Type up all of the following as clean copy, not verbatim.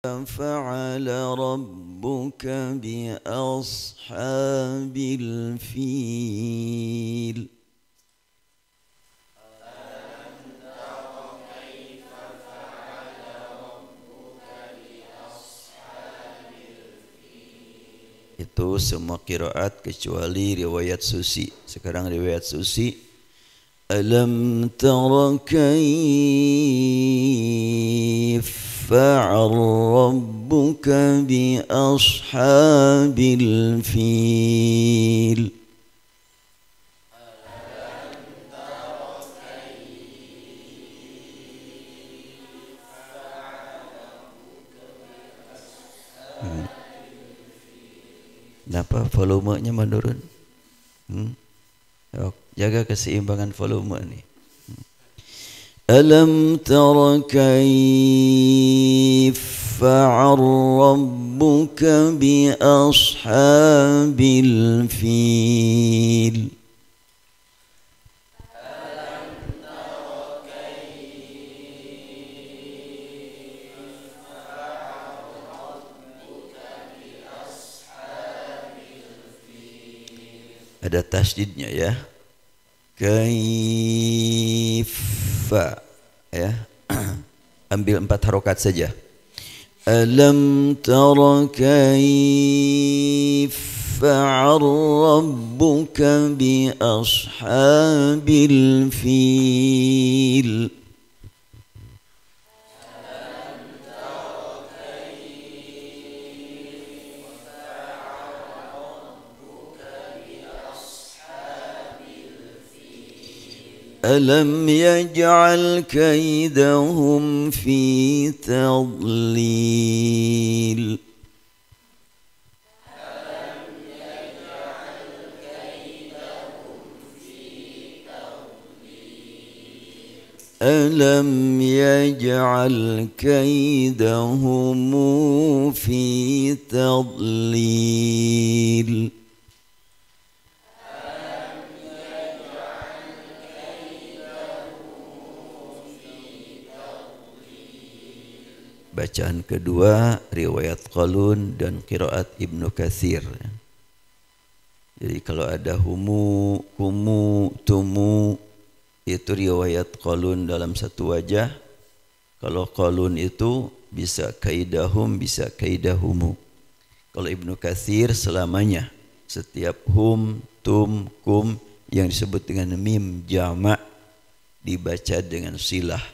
فعل ربك بأصحاب الفيل Itu semua qiraat kecuali riwayat Susi. Sekarang riwayat Susi. Alam tara kayf fa'al rabbuka bi ashabil fil. Kenapa volumenya menurun? Jaga keseimbangan volume ini. Alam tara kayf fa'al rabbuka bi ashabil fil. Ada tasdidnya ya. Kaifa ya. Ambil 4 harokat saja. Alam tara kaifa fa'al rabbuka bi ashabil fil. ألم يجعل كيدهم في تضليل ألم يجعل كيدهم في تضليل Bacaan kedua riwayat Qalun dan qiraat Ibnu Katsir. Jadi kalau ada humu, kumu, tumu itu riwayat Qalun dalam satu wajah. Kalau Qalun itu bisa kaidahum, bisa kaidahumu. Kalau Ibnu Katsir selamanya setiap hum, tum, kum yang disebut dengan mim jamak dibaca dengan silah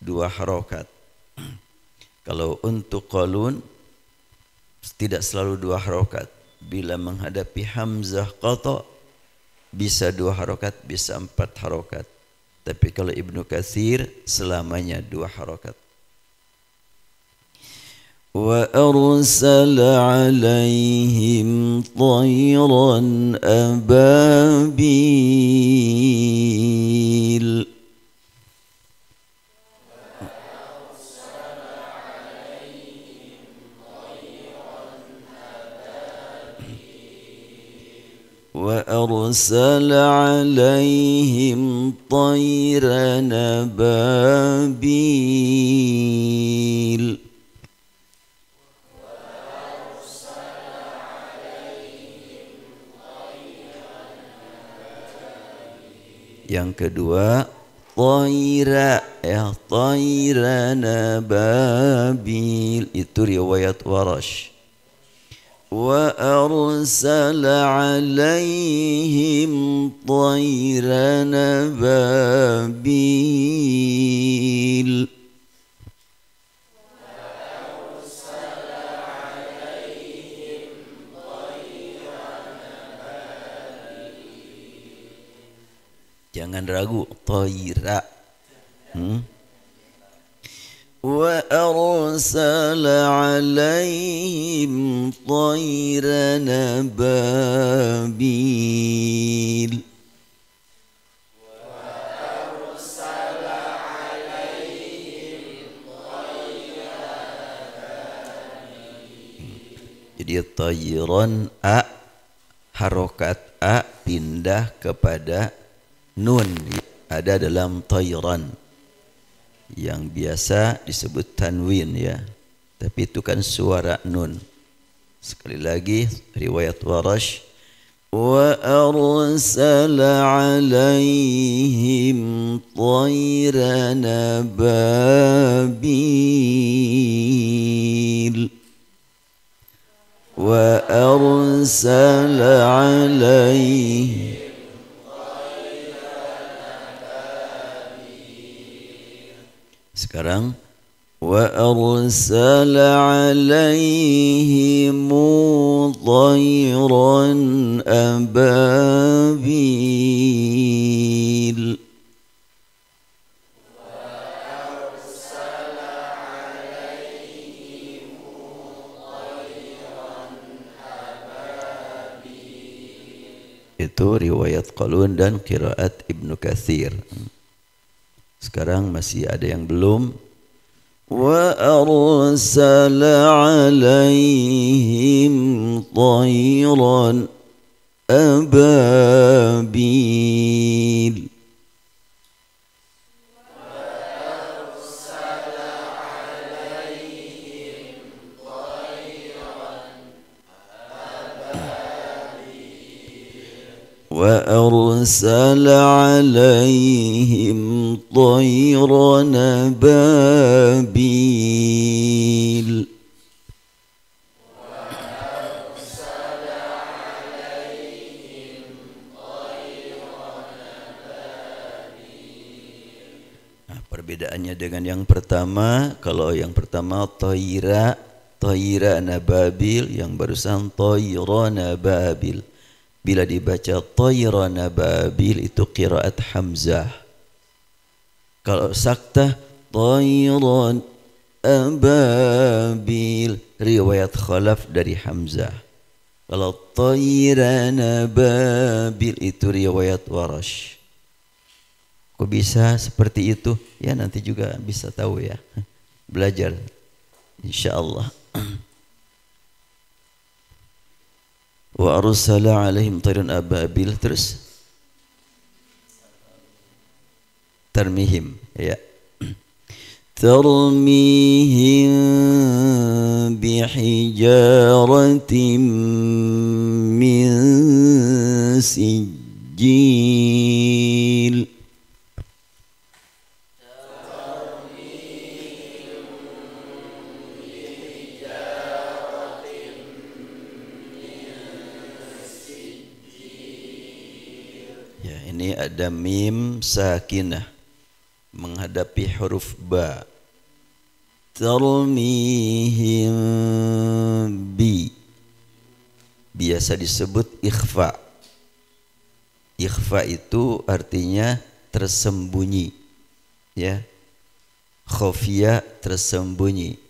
2 harokat. Kalau untuk Qalun tidak selalu 2 harokat. Bila menghadapi hamzah qata bisa 2 harokat, bisa 4 harokat. Tapi kalau Ibnu Katsir selamanya 2 harokat. Wa arsala alaihim tayran ababil. وأرسل عليهم طيرا أبابيل Yang kedua Tayra ya Tayran ababil itu riwayat Warash. وأرسل عليهم طيرا أبابيل Jangan ragu Tayra وأرسل عليهم طيرا أبابيل Jadi tayran a harokat a pindah kepada nun ada dalam tayran yang biasa disebut tanwin ya. tapi itu kan suara nun. Sekali lagi riwayat Warash, wa arsala alaihim tayran ababil wa arsala alaihim. Sekarang wa arsala alaihim tayran ababil. Itu riwayat Qalun dan qiraat Ibnu Katsir. Sekarang masih ada yang belum. Wa arsala alaihim tayran ababil. وأرسل عليهم طيرا أبابيل. Nah, perbedaannya dengan yang pertama, kalau yang pertama toira nababil, yang barusan toira nababil. Bila dibaca tayran ababil itu qiraat Hamzah. Kalau saktah tayran ababil riwayat Khalaf dari Hamzah. Kalau tayran ababil itu riwayat Warash. Kok bisa seperti itu? Ya nanti juga bisa tahu ya. Belajar insyaallah. Wa arsala alaihim tayran ababil, terus tarmihim ya. Tarmihim bihijaratin min sijil. Ini ada mim sakinah menghadapi huruf ba. Tarmihim bi biasa disebut ikhfa. Ikhfa itu artinya tersembunyi, ya. Khafiya tersembunyi.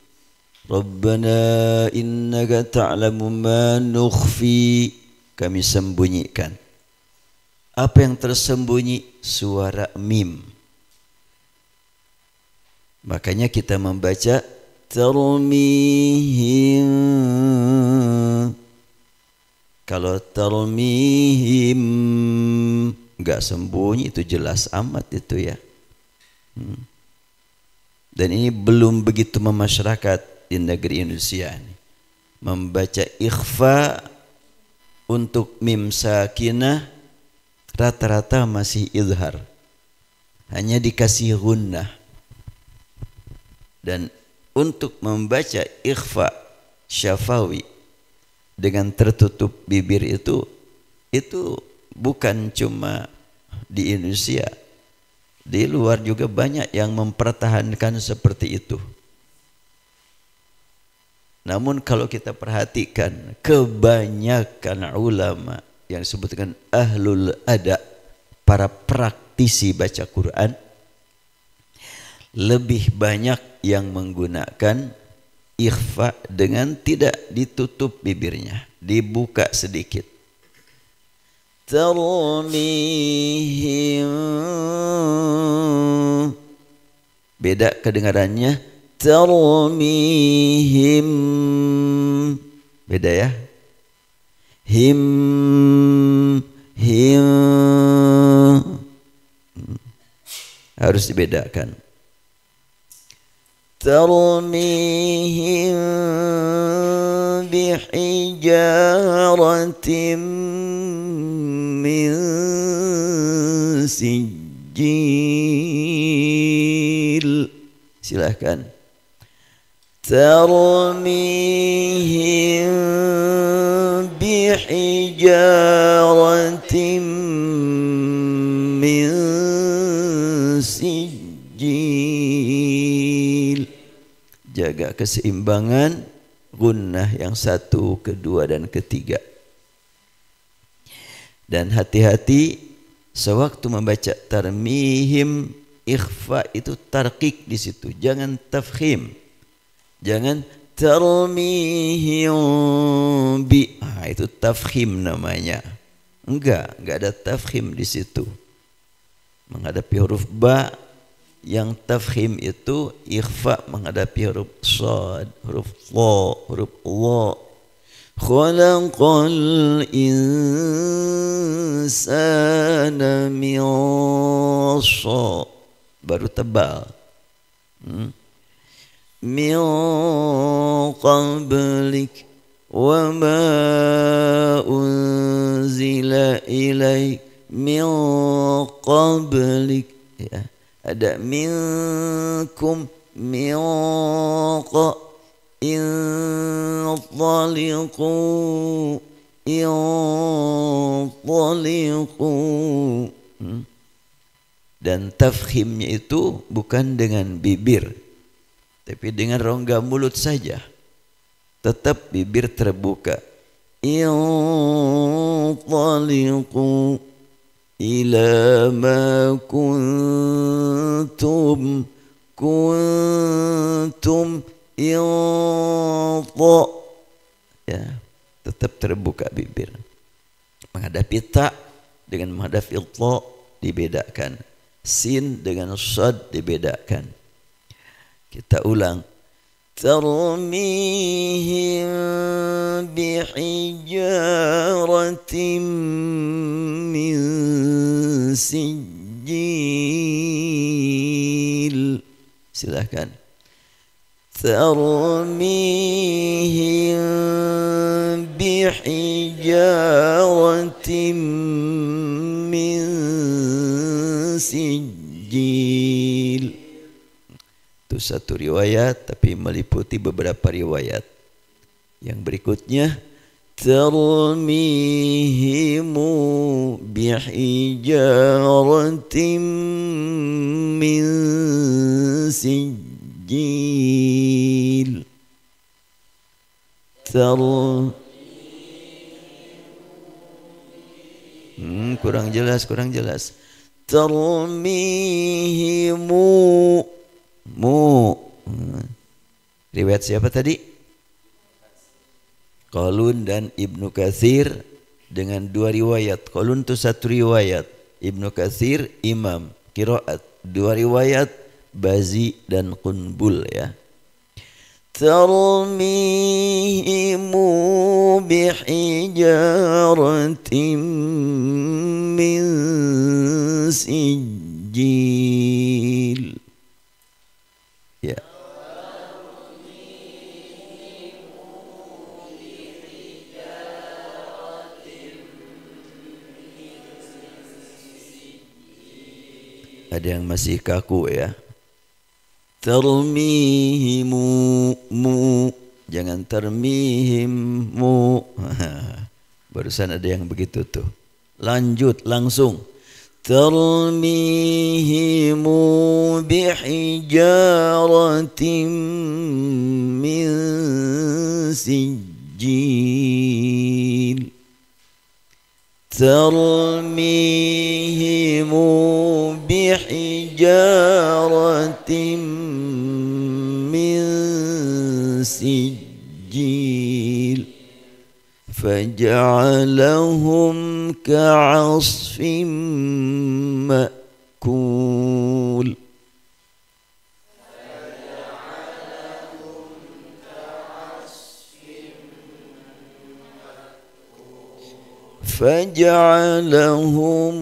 Rabbana innaka ta'lamu ma nukhfi, kami sembunyikan. Apa yang tersembunyi? Suara mim. Makanya kita membaca tarmihim. Kalau tarmihim enggak sembunyi, itu jelas amat itu ya. Dan ini belum begitu memasyarakat di negeri Indonesia ini. Membaca ikhfa untuk mim sakinah rata-rata masih izhar, hanya dikasih gunnah. Dan untuk membaca ikhfa syafawi dengan tertutup bibir itu bukan cuma di Indonesia, di luar juga banyak yang mempertahankan seperti itu. Namun kalau kita perhatikan, kebanyakan ulama yang disebutkan ahlul ada, para praktisi baca Quran, lebih banyak yang menggunakan ikhfa dengan tidak ditutup bibirnya, dibuka sedikit. Tarmihim, beda kedengarannya. Tarmihim, beda ya. Him harus dibedakan. ترميهم بحجارة من سجيل. Silahkan. ترميهم بحجارة من سجيل. Jaga keseimbangan gunnah yang satu, kedua dan ketiga. Dan hati-hati sewaktu membaca tarmihim, ikhfa itu tarqiq di situ, jangan tafkhim. Jangan tarmihim bi, itu tafkhim namanya. Enggak ada tafkhim di situ. Menghadapi huruf ba yang tafkhim itu ikhfa, menghadapi huruf shad, huruf tha, huruf la. Khalaqal insana min sha, baru tebal. Min qablik wa ma unzila ilaik min qablik, ya. Ada minkum min qa intaliqu intaliqu. Dan tafkhimnya itu bukan dengan bibir, tapi dengan rongga mulut saja. Tetap bibir terbuka. Intaliqu ila ma kuntum inta, ya, tetap terbuka bibir. Menghadapi ta dengan menghadapi ta dibedakan. Sin dengan shad dibedakan. Kita ulang. Tarmihim bihijaratin min sijil. Silahkan. Tarmihim bihijaratin min sijil. Itu satu riwayat tapi meliputi beberapa riwayat. Yang berikutnya tarmihimu bihijaratin min sijil. Kurang jelas. Tarmihimu riwayat siapa tadi? Qalun dan Ibnu Katsir dengan dua riwayat. Qalun itu satu riwayat, Ibnu Katsir imam qiraat, dua riwayat Bazi dan Qunbul, ya. Tarmihimu bihijaratin min sijil. Ya. Ada yang masih kaku, ya. Tarmihimu mu, jangan tarmihimu. Barusan ada yang begitu tuh. Lanjut langsung. Tarmihimu bihijaratin min sijil. Tarmihimu bihijaratin min sijil. Faja'alahum ka'asfin ma'kul. فجعلهم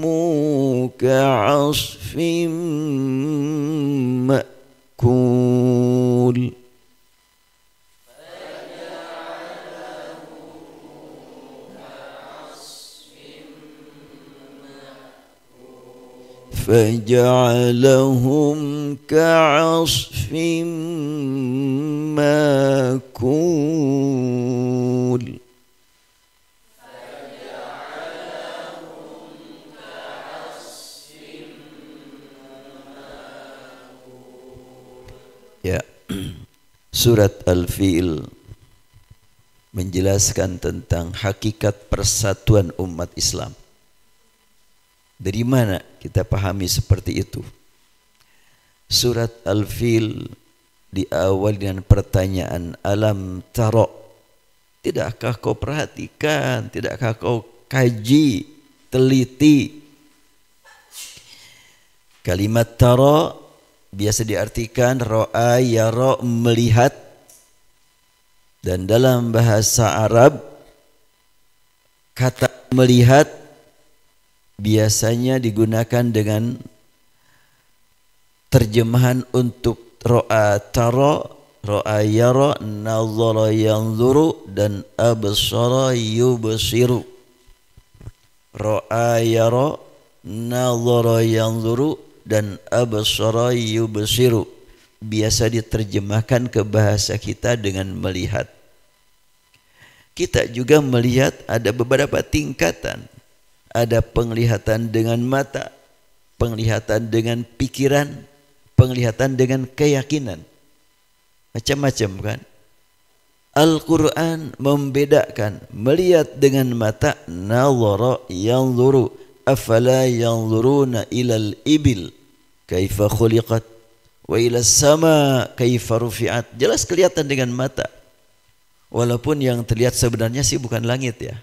كعصف مأكول. فجعلهم كعصف مأكول ya. Surat Al-Fil menjelaskan tentang hakikat persatuan umat Islam. Dari mana kita pahami seperti itu? Surat Al-Fil diawali dengan pertanyaan alam tara. Tidakkah kau perhatikan, tidakkah kau kaji, teliti? Kalimat tara biasa diartikan ra'a yara, melihat, dan dalam bahasa Arab kata melihat biasanya digunakan dengan terjemahan untuk ra'a tara, ra'a yara, nazara yanzuru, dan absara yubsiru. Ra'a yara, nazara yanzuru, dan absara yubsiru biasa diterjemahkan ke bahasa kita dengan melihat. Kita juga melihat ada beberapa tingkatan. Ada penglihatan dengan mata, penglihatan dengan pikiran, penglihatan dengan keyakinan. Macam-macam kan? Al-Quran membedakan melihat dengan mata, nazara yanzuru, afala yanzuruna ilal ibil kaifa khuliqat wa ilas sama kaifa rufi'at. Jelas kelihatan dengan mata. Walaupun yang terlihat sebenarnya sih bukan langit ya.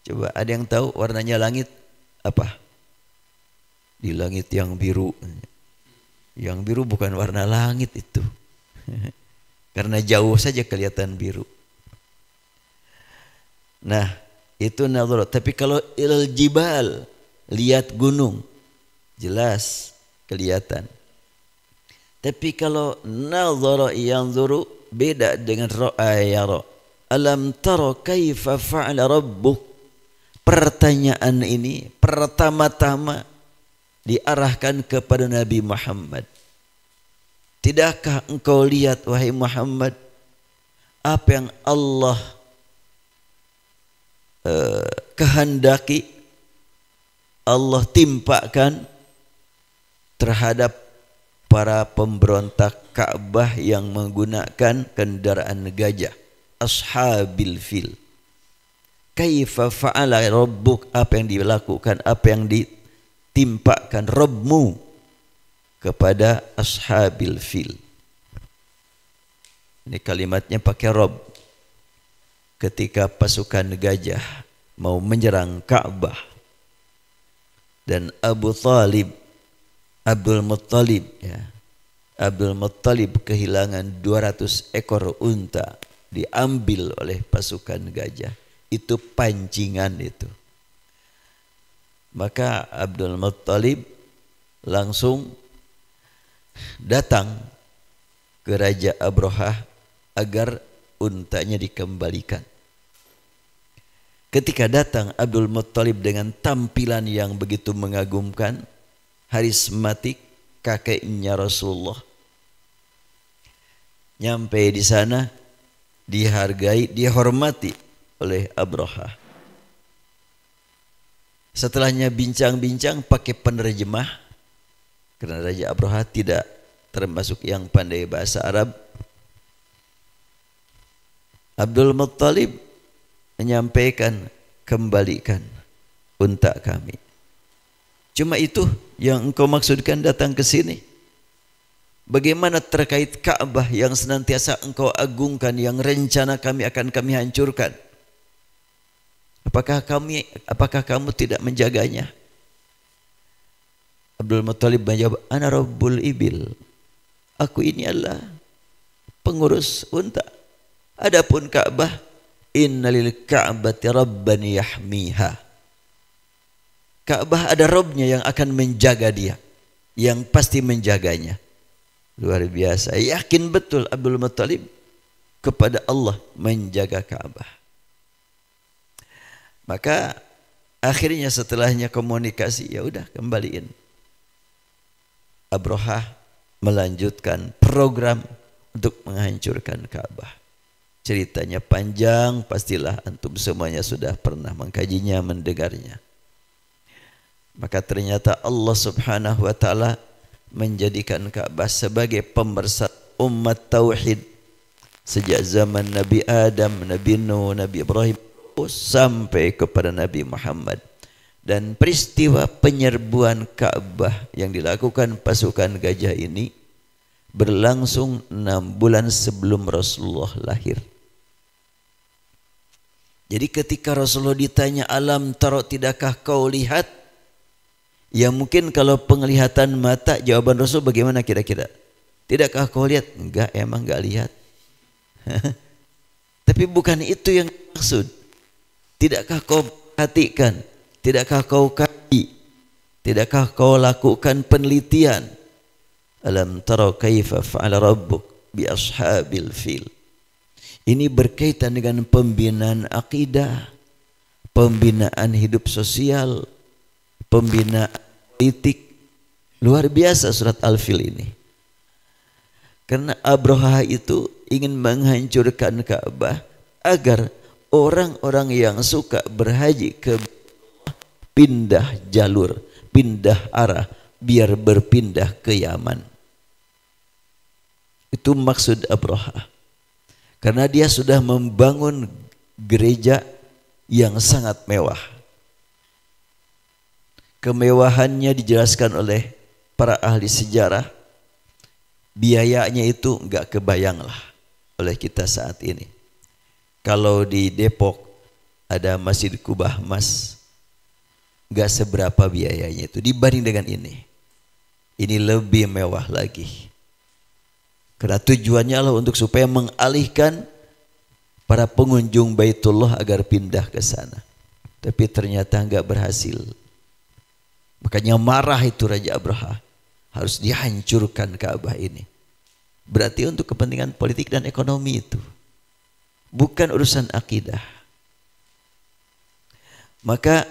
Coba ada yang tahu warnanya langit apa? Di langit yang biru. Yang biru bukan warna langit itu. Karena jauh saja kelihatan biru. Nah, itu nadhara. Tapi kalau ilal jibal, lihat gunung, jelas kelihatan. Tapi kalau nadhara yanzuru, beda dengan ra'a yara. Alam tara kaifa fa'ala rabbuk. Pertanyaan ini pertama-tama diarahkan kepada Nabi Muhammad. Tidakkah engkau lihat wahai Muhammad apa yang Allah kehendaki, Allah timpakan terhadap para pemberontak Ka'bah yang menggunakan kendaraan gajah, ashabil fil. Kaifa fa'ala rabbuk, apa yang dilakukan, apa yang ditimpakan Rabbmu kepada ashabil fil. Ini kalimatnya pakai Rabb. Ketika pasukan gajah mau menyerang Ka'bah dan Abdul Muttalib ya. Abdul Muttalib kehilangan 200 ekor unta diambil oleh pasukan gajah. Itu pancingan itu. Maka Abdul Muttalib langsung datang ke Raja Abrahah agar untanya dikembalikan. Ketika datang Abdul Muttalib dengan tampilan yang begitu mengagumkan, harismatik, kakeknya Rasulullah. Nyampe di sana dihargai, dihormati oleh Abrahah. Setelahnya bincang-bincang pakai penerjemah, karena Raja Abrahah tidak termasuk yang pandai bahasa Arab. Abdul Muttalib menyampaikan, kembalikan unta kami. Cuma itu yang engkau maksudkan datang ke sini? Bagaimana terkait Ka'bah yang senantiasa engkau agungkan, yang rencana kami akan kami hancurkan? Apakah kamu tidak menjaganya? Abdul Muttalib menjawab, ana rabbul ibil. Aku ini adalah pengurus unta. Adapun Ka'bah, innalil ka'bati rabban yahmiha. Ka'bah ada Rabbnya yang akan menjaga dia, yang pasti menjaganya. Luar biasa, yakin betul Abdul Muttalib kepada Allah menjaga Ka'bah. Maka akhirnya setelahnya komunikasi, ya udah kembaliin. Abrahah melanjutkan program untuk menghancurkan Ka'bah. Ceritanya panjang, pastilah antum semuanya sudah pernah mengkajinya, mendengarnya. Maka ternyata Allah Subhanahu wa taala menjadikan Ka'bah sebagai pemersatu umat tauhid sejak zaman Nabi Adam, Nabi Nuh, Nabi Ibrahim sampai kepada Nabi Muhammad. Dan peristiwa penyerbuan Ka'bah yang dilakukan pasukan gajah ini berlangsung 6 bulan sebelum Rasulullah lahir. Jadi ketika Rasulullah ditanya, alam tara, tidakkah kau lihat? Ya mungkin kalau penglihatan mata, jawaban Rasul bagaimana kira-kira? Tidakkah kau lihat? Enggak, emang enggak lihat. Tapi bukan itu yang maksud. Tidakkah kau perhatikan? Tidakkah kau kaji? Tidakkah kau lakukan penelitian? Alam tara kaifa fa'ala rabbuk bi ashabil fil. Ini berkaitan dengan pembinaan akidah, pembinaan hidup sosial, pembinaan politik. Luar biasa surat Al-Fil ini. Karena Abrahah itu ingin menghancurkan Ka'bah agar orang-orang yang suka berhaji ke pindah jalur, pindah arah, biar berpindah ke Yaman. Itu maksud Abrahah. Karena dia sudah membangun gereja yang sangat mewah. Kemewahannya dijelaskan oleh para ahli sejarah. Biayanya itu enggak kebayang lah oleh kita saat ini. Kalau di Depok ada Masjid Kubah Mas, enggak seberapa biayanya itu dibanding dengan ini. Ini lebih mewah lagi. Karena tujuannya adalah untuk supaya mengalihkan para pengunjung Baitullah agar pindah ke sana. Tapi ternyata enggak berhasil. Makanya marah itu Raja Abrahah. Harus dihancurkan Ka'bah ini. Berarti untuk kepentingan politik dan ekonomi itu. Bukan urusan akidah. Maka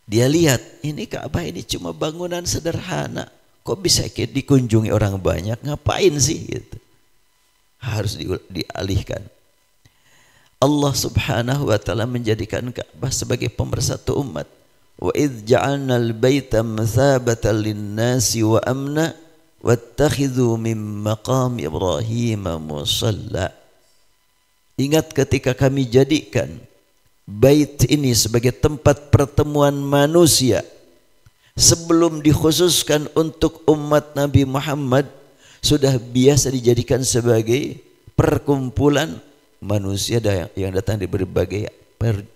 dia lihat ini Ka'bah ini cuma bangunan sederhana. Kok bisa dikunjungi orang banyak? Ngapain sih gitu? Harus dialihkan. Allah Subhanahu wa taala menjadikan Ka'bah sebagai pemersatu umat. Wa idz ja'alna al-baita mathabatan lin-nasi wa amna wattakhidhu min maqam Ibrahim musalla. Ingat ketika kami jadikan bait ini sebagai tempat pertemuan manusia sebelum dikhususkan untuk umat Nabi Muhammad, sudah biasa dijadikan sebagai perkumpulan manusia yang datang di berbagai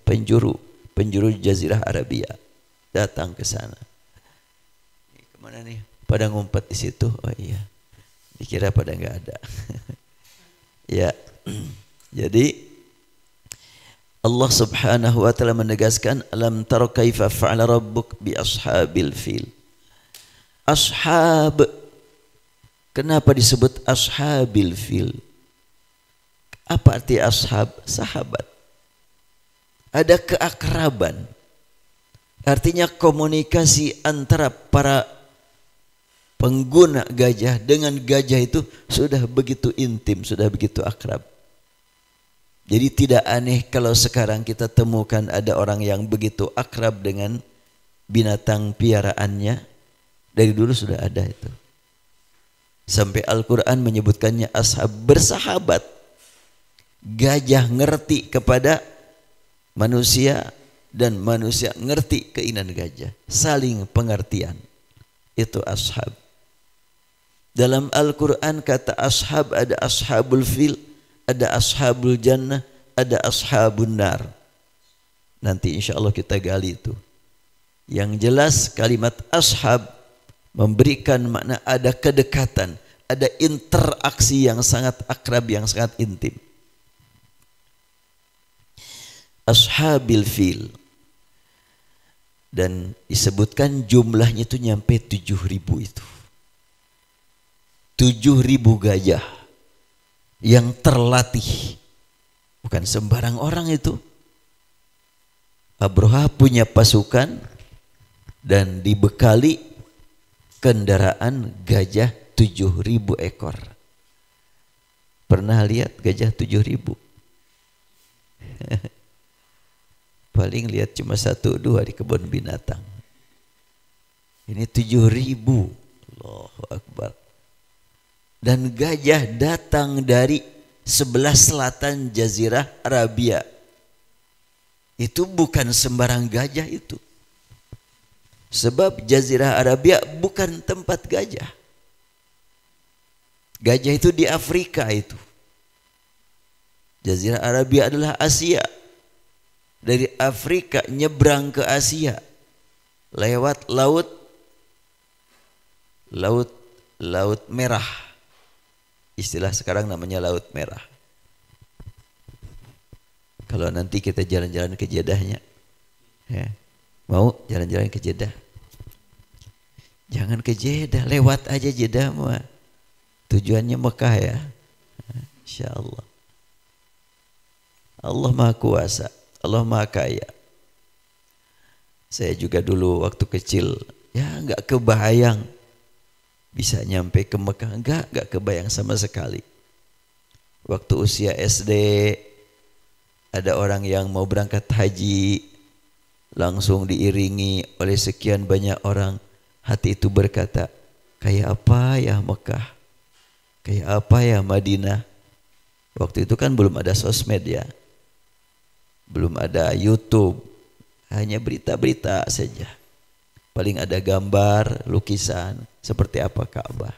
penjuru Jazirah Arabia. Datang ke sana. Kemana nih? Pada ngumpet di situ. Oh iya. Dikira pada nggak ada. Ya. Jadi Allah Subhanahu wa taala menegaskan, alam tara kaifa fa'ala rabbuk bi ashabil fil. Ashab. Kenapa disebut ashabil fil? Apa arti ashab? Sahabat. Ada keakraban. Artinya komunikasi antara para pengguna gajah dengan gajah itu sudah begitu intim, sudah begitu akrab. Jadi tidak aneh kalau sekarang kita temukan ada orang yang begitu akrab dengan binatang piaraannya. Dari dulu sudah ada itu. Sampai Al-Quran menyebutkannya ashab, bersahabat. Gajah ngerti kepada manusia dan manusia ngerti keinginan gajah. Saling pengertian. Itu ashab. Dalam Al-Quran kata ashab ada ashabul fil, ada ashabul jannah, ada ashabun nar. Nanti insya Allah kita gali itu. Yang jelas kalimat ashab memberikan makna ada kedekatan, ada interaksi yang sangat akrab, yang sangat intim. Ashabil fil. Dan disebutkan jumlahnya itu nyampe 7.000 itu. 7.000 gajah yang terlatih. Bukan sembarang orang itu. Abrahah punya pasukan dan dibekali kendaraan gajah 7.000 ekor. Pernah lihat gajah 7.000? Paling lihat cuma 1-2 di kebun binatang. Ini 7.000. Allahu Akbar. Dan gajah datang dari sebelah selatan Jazirah Arabia. Itu bukan sembarang gajah itu. Sebab Jazirah Arabia bukan tempat gajah. Gajah itu di Afrika itu. Jazirah Arabia adalah Asia. Dari Afrika nyebrang ke Asia. Lewat laut merah. Istilah sekarang namanya Laut Merah. Kalau nanti kita jalan-jalan ke Jeddahnya. Ya. Mau jalan-jalan ke Jeddah? Jangan ke Jeddah, lewat aja Jeddah mah. Tujuannya Mekah ya. Insya Allah. Allah Maha Kuasa, Allah Maha Kaya. Saya juga dulu waktu kecil, ya nggak kebayang bisa nyampe ke Mekah, nggak kebayang sama sekali. Waktu usia SD, ada orang yang mau berangkat haji, langsung diiringi oleh sekian banyak orang. Hati itu berkata, kayak apa ya Mekah? Kayak apa ya Madinah? Waktu itu kan belum ada sosmed ya. Belum ada YouTube. Hanya berita-berita saja. Paling ada gambar, lukisan. Seperti apa Ka'bah.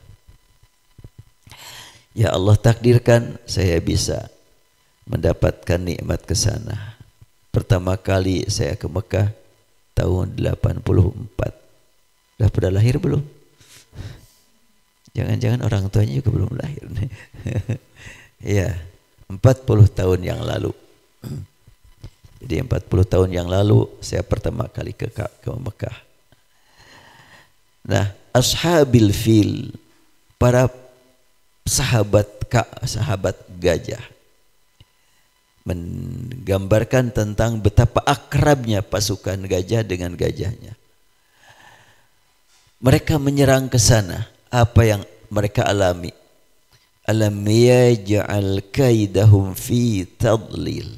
Ya Allah takdirkan saya bisa mendapatkan nikmat ke sana. Pertama kali saya ke Mekah tahun 84. Udah pada lahir belum? Jangan-jangan orang tuanya juga belum lahir. Ya, 40 tahun yang lalu. Jadi 40 tahun yang lalu saya pertama kali ke Mekah. Nah, ashabil fil, para sahabat gajah, menggambarkan tentang betapa akrabnya pasukan gajah dengan gajahnya. Mereka menyerang ke sana. Apa yang mereka alami? Alam yaj'al kaidahum fi tadlil.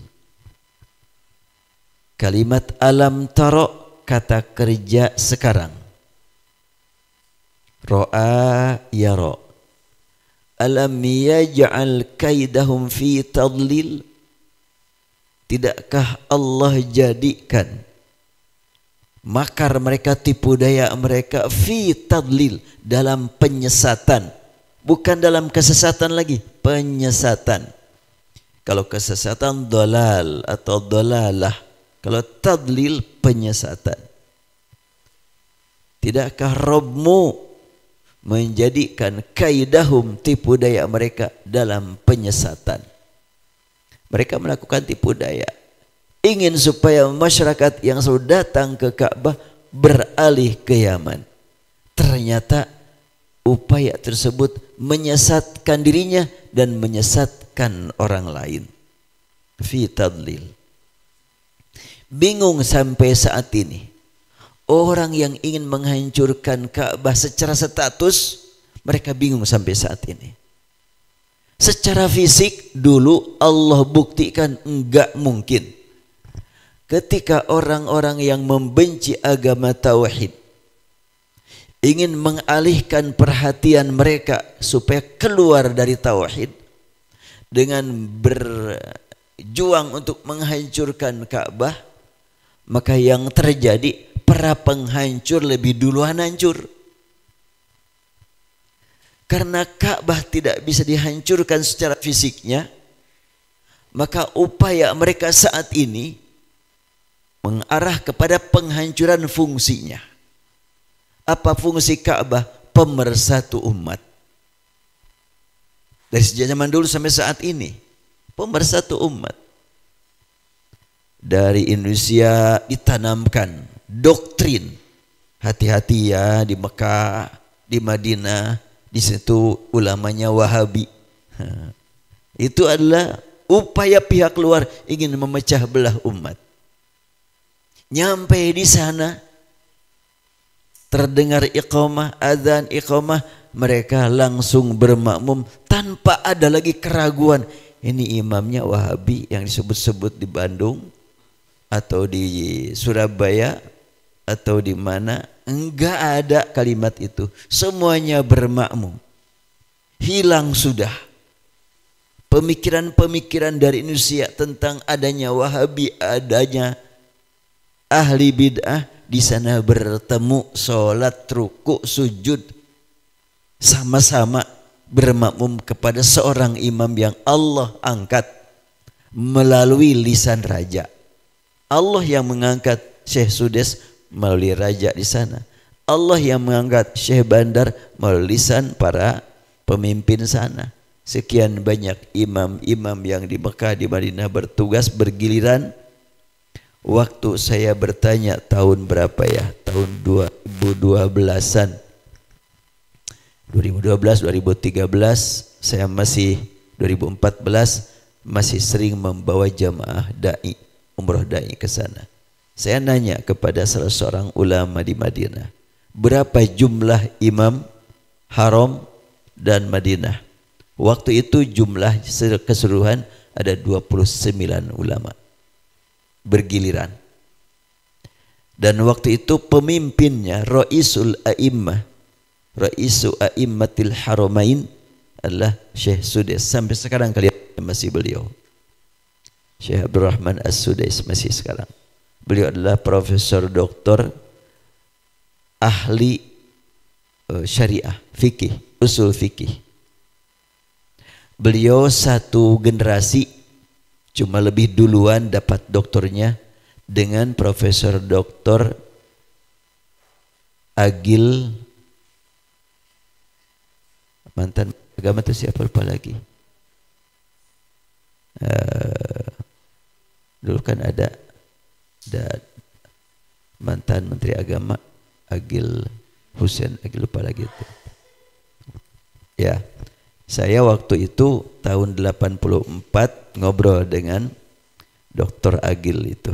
Kalimat alam taro, kata kerja sekarang. Ro'a yara. Alam yaj'al kaidahum fi tadlil. Tidakkah Allah jadikan makar mereka, tipu daya mereka fi tadlil, dalam penyesatan, bukan dalam kesesatan lagi, penyesatan. Kalau kesesatan dolal atau dolalah, kalau tadlil penyesatan. Tidakkah Rabbmu menjadikan kaidahum, tipu daya mereka, dalam penyesatan? Mereka melakukan tipu daya, ingin supaya masyarakat yang selalu datang ke Ka'bah beralih ke Yaman. Ternyata upaya tersebut menyesatkan dirinya dan menyesatkan orang lain. Fi tadlil. Bingung sampai saat ini. Orang yang ingin menghancurkan Ka'bah secara status, mereka bingung sampai saat ini. Secara fisik dulu Allah buktikan enggak mungkin. Ketika orang-orang yang membenci agama tauhid ingin mengalihkan perhatian mereka supaya keluar dari tauhid dengan berjuang untuk menghancurkan Ka'bah, maka yang terjadi, para penghancur lebih duluan hancur. Karena Ka'bah tidak bisa dihancurkan secara fisiknya, maka upaya mereka saat ini mengarah kepada penghancuran fungsinya. Apa fungsi Ka'bah? Pemersatu umat. Dari sejak zaman dulu sampai saat ini, pemersatu umat. Dari Indonesia ditanamkan doktrin, hati-hati ya di Mekah, di Madinah, di situ ulamanya Wahabi. Itu adalah upaya pihak luar ingin memecah belah umat. Nyampe di sana, terdengar iqamah, azan iqamah, mereka langsung bermakmum tanpa ada lagi keraguan. Ini imamnya Wahabi yang disebut-sebut di Bandung atau di Surabaya atau di mana. Enggak ada kalimat itu. Semuanya bermakmum. Hilang sudah pemikiran-pemikiran dari Indonesia tentang adanya Wahabi, adanya ahli bid'ah. Di sana bertemu, sholat, ruku, sujud, sama-sama bermakmum kepada seorang imam yang Allah angkat melalui lisan raja. Allah yang mengangkat Syekh Sudes melalui raja di sana. Allah yang mengangkat Syekh Bandar melalui lisan para pemimpin sana. Sekian banyak imam-imam yang di Mekah, di Madinah bertugas bergiliran. Waktu saya bertanya tahun berapa ya? Tahun 2012-an. 2012, 2013 saya masih 2014 masih sering membawa jamaah dai, umroh dai ke sana. Saya nanya kepada salah seorang ulama di Madinah, berapa jumlah imam Haram dan Madinah? Waktu itu jumlah keseluruhan ada 29 ulama bergiliran. Dan waktu itu pemimpinnya Raisul A'immah, Raisul A'immatil Haramain adalah Syekh Sudes. Sampai sekarang kalian masih beliau. Syekh Abdurrahman As-Sudais masih sekarang. Beliau adalah profesor doktor ahli syariah, fikih, usul fikih. Beliau satu generasi, cuma lebih duluan dapat doktornya dengan Profesor Doktor Agil, mantan agama itu siapa lupa lagi. Dulu kan ada mantan Menteri Agama Agil Hussein, Agil lupa lagi itu. Ya, saya waktu itu tahun 84 ngobrol dengan Dr. Agil itu.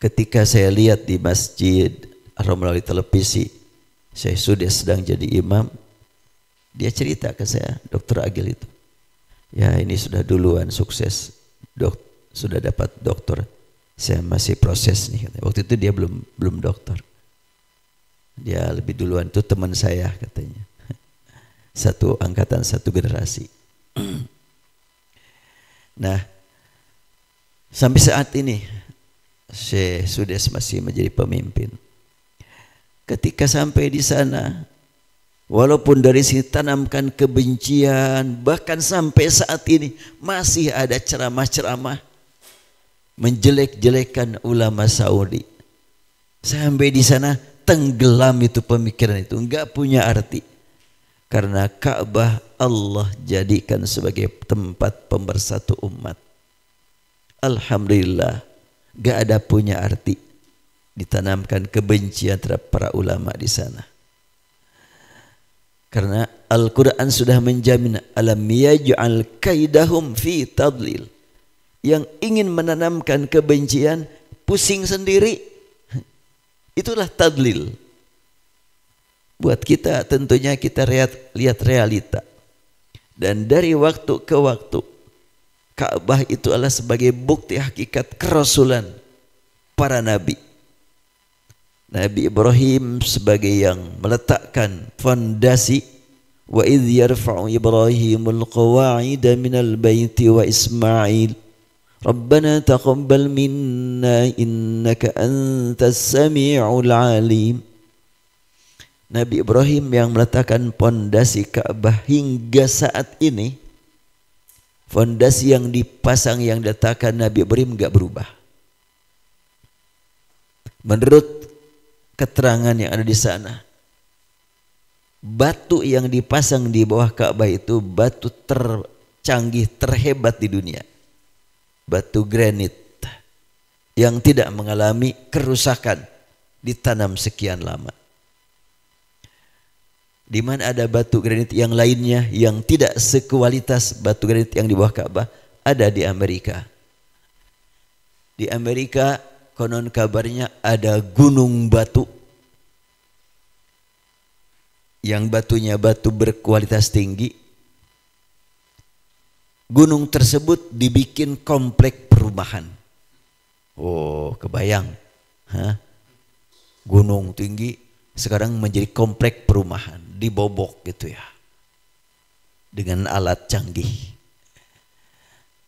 Ketika saya lihat di masjid atau melalui televisi, Syekh Sudes sedang jadi imam, dia cerita ke saya, Dr. Agil itu, ya ini sudah duluan sukses, sudah dapat doktor, saya masih proses nih. Waktu itu dia belum doktor, dia lebih duluan, itu teman saya katanya, satu angkatan, satu generasi. Nah, sampai saat ini Syekh Sudes masih menjadi pemimpin. Ketika sampai di sana, walaupun dari sini tanamkan kebencian, bahkan sampai saat ini masih ada ceramah-ceramah menjelek-jelekan ulama Saudi. Sampai di sana tenggelam itu pemikiran itu, enggak punya arti. Karena Ka'bah Allah jadikan sebagai tempat pemersatu umat. Alhamdulillah, enggak ada punya arti ditanamkan kebencian terhadap para ulama di sana. Karena Al-Quran sudah menjamin alam yaj'al kaidahum fi tadlil. Yang ingin menanamkan kebencian pusing sendiri. Itulah tadlil. Buat kita tentunya kita lihat realita. Dan dari waktu ke waktu Ka'bah itu adalah sebagai bukti hakikat kerasulan para nabi. Nabi Ibrahim sebagai yang meletakkan fondasi, wa idh yarfa'u Ibrahimul qawa'ida minal baiti wa Ismail Rabbana taqabbal minna innaka antas sami'ul alim. Nabi Ibrahim yang meletakkan fondasi Ka'bah hingga saat ini, fondasi yang dipasang yang diletakkan Nabi Ibrahim enggak berubah. Menurut keterangan yang ada di sana, batu yang dipasang di bawah Ka'bah itu batu tercanggih, terhebat di dunia. Batu granit yang tidak mengalami kerusakan, ditanam sekian lama. Di mana ada batu granit yang lainnya yang tidak sekualitas batu granit yang di bawah Ka'bah, ada di Amerika. Di Amerika konon kabarnya ada gunung batu yang batunya batu berkualitas tinggi. Gunung tersebut dibikin komplek perumahan. Oh, kebayang. Hah? Gunung tinggi sekarang menjadi komplek perumahan, dibobok gitu ya. Dengan alat canggih.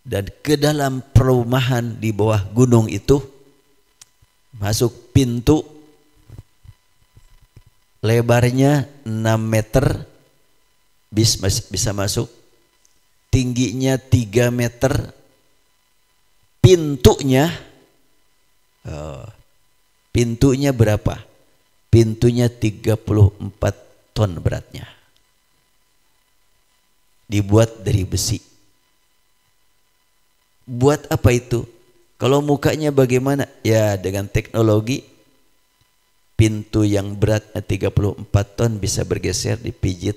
Dan ke dalam perumahan di bawah gunung itu masuk pintu lebarnya 6 meter bisa masuk, tingginya 3 meter, pintunya berapa? Pintunya 34 ton beratnya. Dibuat dari besi. Buat apa itu? Kalau mukanya bagaimana? Ya dengan teknologi, pintu yang beratnya 34 ton bisa bergeser, dipijit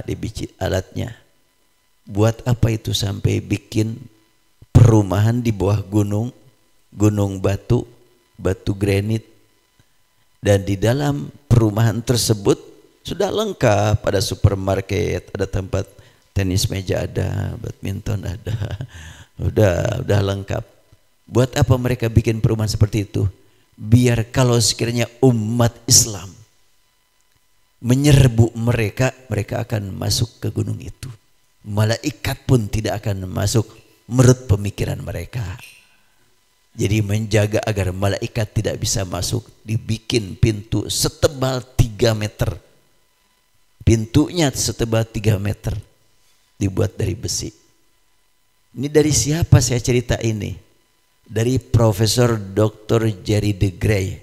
dibicit alatnya. Buat apa itu sampai bikin perumahan di bawah gunung batu granit, dan di dalam perumahan tersebut sudah lengkap, ada supermarket, ada tempat tenis meja, ada badminton, ada udah lengkap. Buat apa mereka bikin perumahan seperti itu? Biar kalau sekiranya umat Islam menyerbu mereka akan masuk ke gunung itu. Malaikat pun tidak akan masuk menurut pemikiran mereka. Jadi menjaga agar malaikat tidak bisa masuk, dibikin pintu setebal 3 meter. Pintunya setebal 3 meter. Dibuat dari besi. Ini dari siapa saya cerita ini? Dari Profesor Dr. Jerry DeGray.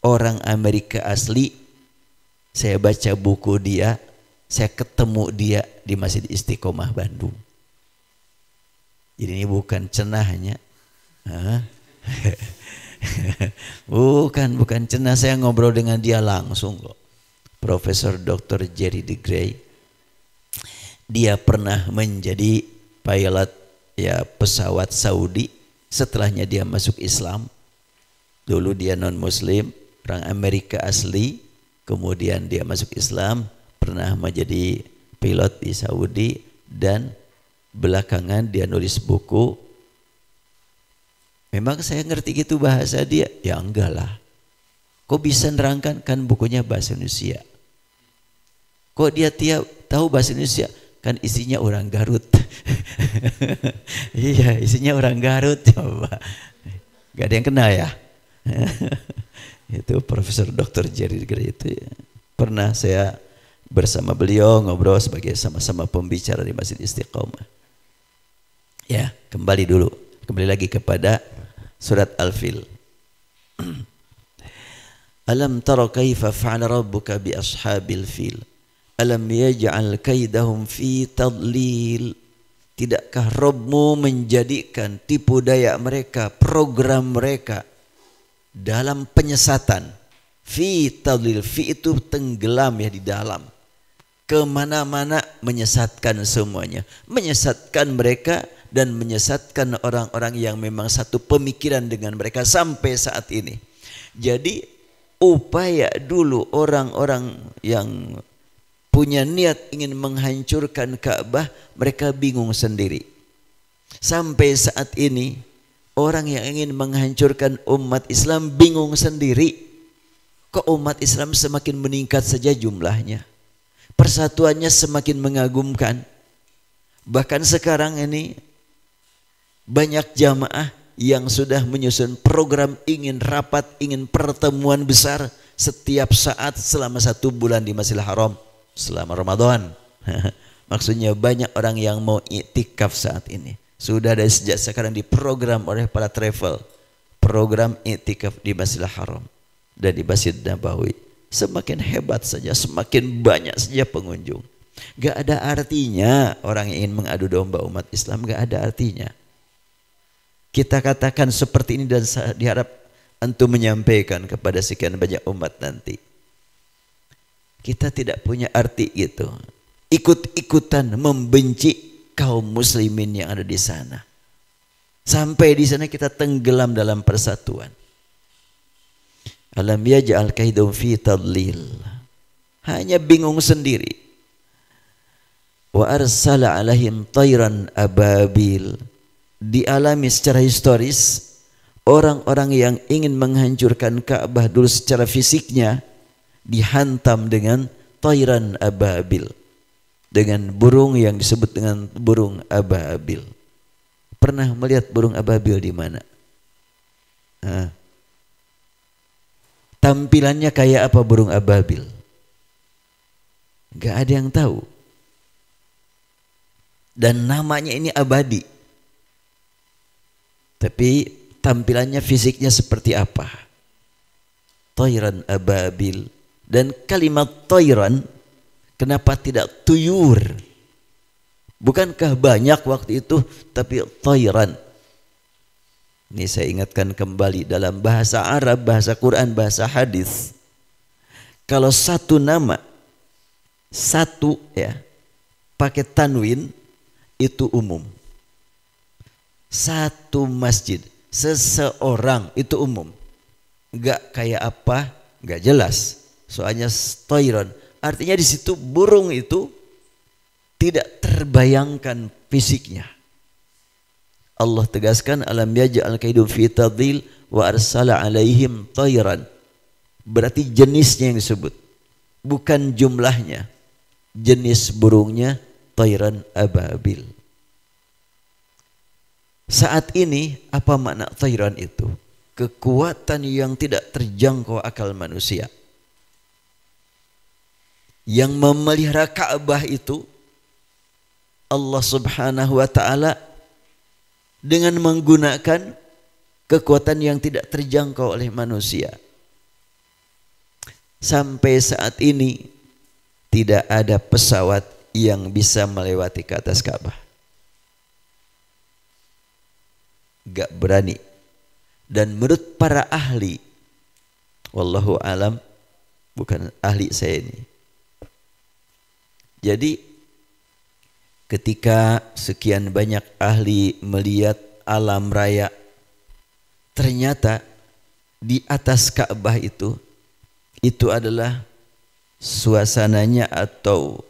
Orang Amerika asli. Saya baca buku dia. Saya ketemu dia di Masjid Istiqomah Bandung. Jadi ini bukan cenahnya. bukan cenah, saya ngobrol dengan dia langsung kok. Profesor Dr. Jerry DeGray. Dia pernah menjadi pilot ya pesawat Saudi. Setelahnya dia masuk Islam. Dulu dia non muslim, orang Amerika asli. Kemudian dia masuk Islam, pernah menjadi pilot di Saudi, dan belakangan dia nulis buku. Memang saya ngerti gitu bahasa dia? Ya enggak lah. Kok bisa nerangkan? Kan bukunya bahasa Indonesia. Kok dia tahu bahasa Indonesia? Kan isinya orang Garut. Iya, isinya orang Garut. Coba. Gak ada yang kena ya? Itu Profesor Dr. Jerry DeGray itu ya. Pernah saya bersama beliau ngobrol sebagai sama-sama pembicara di Masjid Istiqomah. Ya, kembali lagi kepada surat Al-Fil. Alam tara kaifa fa'ala rabbuka bi ashabil fil? Alam yaj'al kaidahum fi tadlil. Tidakkah Rabbmu menjadikan tipu daya mereka, program mereka dalam penyesatan? Fi tadlil, fi itu tenggelam ya di dalam. Kemana-mana menyesatkan semuanya. Menyesatkan mereka dan menyesatkan orang-orang yang memang satu pemikiran dengan mereka sampai saat ini. Jadi upaya dulu orang-orang yang punya niat ingin menghancurkan Ka'bah, mereka bingung sendiri. Sampai saat ini orang yang ingin menghancurkan umat Islam bingung sendiri. Kok umat Islam semakin meningkat saja jumlahnya, persatuannya semakin mengagumkan. Bahkan sekarang ini banyak jamaah yang sudah menyusun program ingin rapat, ingin pertemuan besar setiap saat selama 1 bulan di Masjidil Haram selama Ramadan. Maksudnya banyak orang yang mau iktikaf saat ini. Sudah dari sejak sekarang diprogram oleh para travel. Program iktikaf di Masjidil Haram dan di Masjid Nabawi. Semakin hebat saja, semakin banyak saja pengunjung. Gak ada artinya orang yang ingin mengadu domba umat Islam, gak ada artinya. Kita katakan seperti ini dan diharap antum menyampaikan kepada sekian banyak umat nanti. Kita tidak punya arti gitu. Ikut-ikutan membenci kaum muslimin yang ada di sana. Sampai di sana kita tenggelam dalam persatuan. Alam yaj'al kaidahum fi tadlil. hanya bingung sendiri. Wa arsala alaihim tayran ababil. Dialami secara historis, orang-orang yang ingin menghancurkan Ka'bah dulu secara fisiknya dihantam dengan tayran ababil, dengan burung yang disebut dengan burung ababil. Pernah melihat burung ababil di mana? Tampilannya kayak apa burung ababil? Gak ada yang tahu. Dan namanya ini abadi. Tapi tampilannya, fisiknya seperti apa? Tayran ababil. Dan kalimat tayran, kenapa tidak tuyur? Bukankah banyak waktu itu, tapi tayran. Ini saya ingatkan kembali dalam bahasa Arab, bahasa Quran, bahasa hadis. Kalau satu nama, satu ya, pakai tanwin itu umum. Satu masjid, seseorang itu umum. Enggak kayak apa, enggak jelas. Soalnya tayran, artinya di situ burung itu tidak terbayangkan fisiknya. Allah tegaskan alam yaj'al kaidum fi tadlil wa arsala alaihim tayran. Berarti jenisnya yang disebut, bukan jumlahnya. Jenis burungnya tayran ababil. Saat ini apa makna tayran itu? Kekuatan yang tidak terjangkau akal manusia. Yang memelihara Ka'bah itu Allah Subhanahu wa taala dengan menggunakan kekuatan yang tidak terjangkau oleh manusia. Sampai saat ini tidak ada pesawat yang bisa melewati ke atas Ka'bah. Gak berani. Dan menurut para ahli, wallahu alam, bukan ahli saya ini. Jadi ketika sekian banyak ahli melihat alam raya, ternyata di atas Ka'bah itu adalah suasananya atau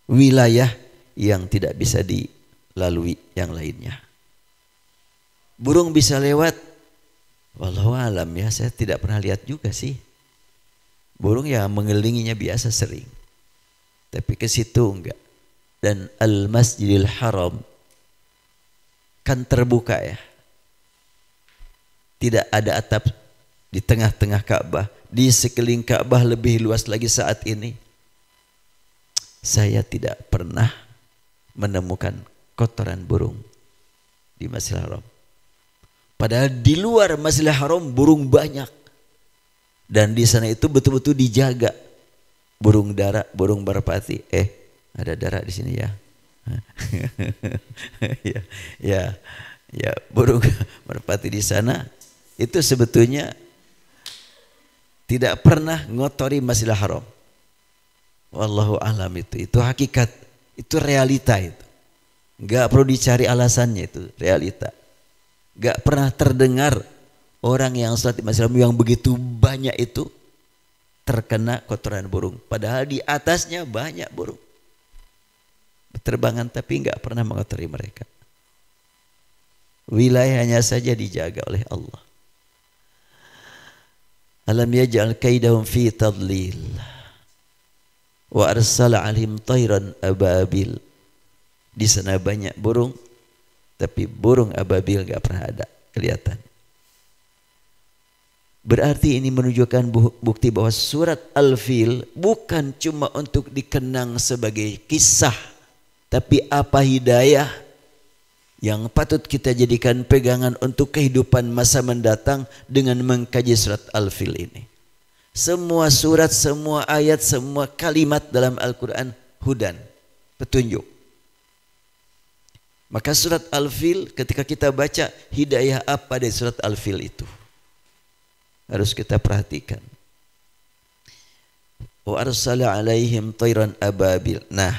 wilayah yang tidak bisa dilalui yang lainnya. Burung bisa lewat, wallahu alam ya, saya tidak pernah lihat juga sih. Burung yang mengelilinginya biasa sering, tapi ke situ enggak. Dan Al-Masjidil Haram kan terbuka ya. Tidak ada atap di tengah-tengah Ka'bah. Di sekeliling Ka'bah lebih luas lagi saat ini. Saya tidak pernah menemukan kotoran burung di Masjidil Haram. Padahal di luar Masjidil Haram burung banyak. Dan di sana itu betul-betul dijaga. Burung dara, burung merpati. Ada darah di sini ya. ya, burung merpati di sana itu sebetulnya tidak pernah ngotori Masjidil Haram. Wallahu alam, itu hakikat, itu realita itu. Enggak perlu dicari alasannya, itu realita. Enggak pernah terdengar orang yang salat di Masjidil Haram yang begitu banyak itu terkena kotoran burung. Padahal di atasnya banyak burung berterbangan, tapi enggak pernah mengotori mereka. Wilayahnya saja dijaga oleh Allah. Alam yaj'al kaidahum fi tadlil wa arsala alaihim tayran ababil. Di sana banyak burung, tapi burung ababil enggak pernah ada kelihatan. Berarti ini menunjukkan bukti bahwa surat Al-Fil bukan cuma untuk dikenang sebagai kisah, tapi apa hidayah yang patut kita jadikan pegangan untuk kehidupan masa mendatang dengan mengkaji surat Al-Fil ini. Semua surat, semua ayat, semua kalimat dalam Al-Quran hudan, petunjuk. Maka surat Al-Fil ketika kita baca, hidayah apa dari surat Al-Fil itu? Harus kita perhatikan. Wa arsala alaihim tayran ababil. Nah,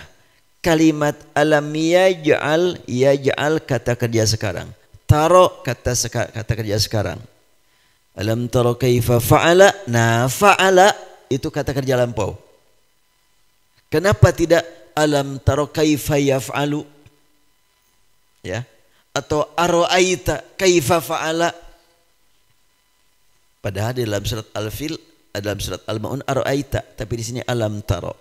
kalimat alam yaj'al kata kerja sekarang. Taro kata kerja sekarang. Alam taro kaifa fa'ala. Nah, fa'ala itu kata kerja lampau. Kenapa tidak alam taro kaifa yaf'alu? Ya. Atau ara'aita kaifa fa'ala? Padahal di dalam surat Al-Fil, dalam surat Al-Maun ara'aita, tapi di sini alam taro.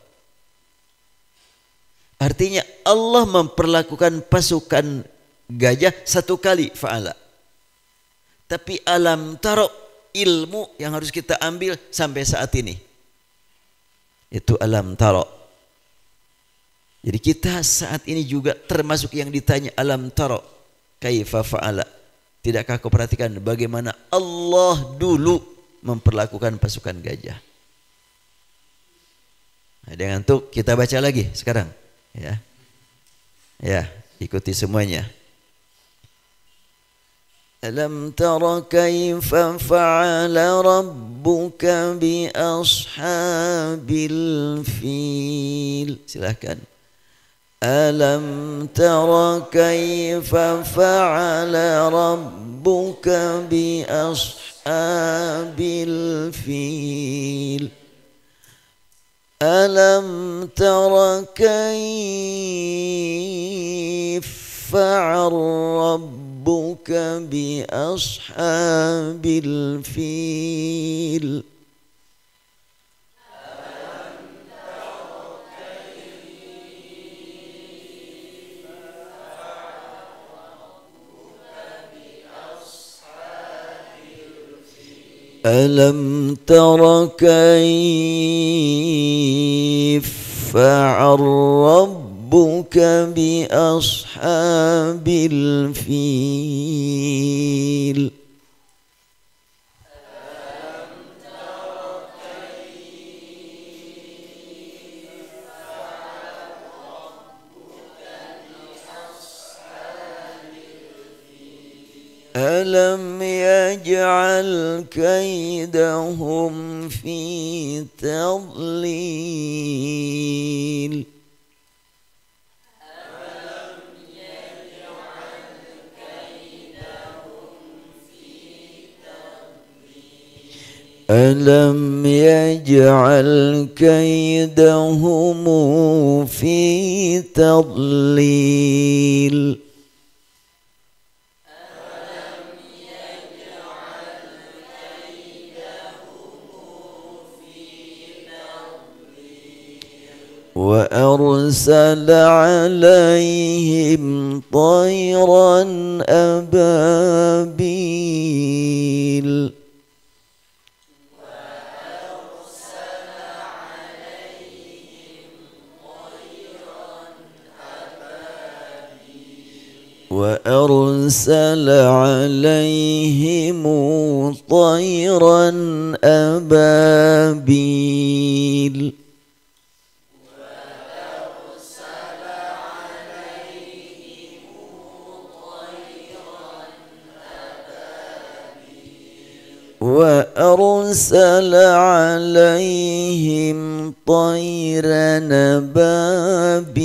Artinya Allah memperlakukan pasukan gajah satu kali fa'ala. Tapi alam taro, ilmu yang harus kita ambil sampai saat ini. Itu alam taro. Jadi kita saat ini juga termasuk yang ditanya alam taro kaifa fa'ala. Tidakkah kau perhatikan bagaimana Allah dulu memperlakukan pasukan gajah? Nah, dengan itu kita baca lagi sekarang. Ya, ya, ikuti semuanya. Alam tara kaifa fa'ala rabbuka bi ashabil fil. Silakan. Alam tara kaifa fa'ala rabbuka bi ashabil fil. Alam tara kaifa fa'ala rabbuka bi ashabil fil. ألم تر كيف فعل ربك بأصحاب الفيل ألم يجعل كيدهم في تضليل ألم يجعل كيدهم في تضليل وأرسل عليهم طيرا أبابيل وأرسل عليهم طيرا أبابيل وأرسل عليهم طيرا أبابيل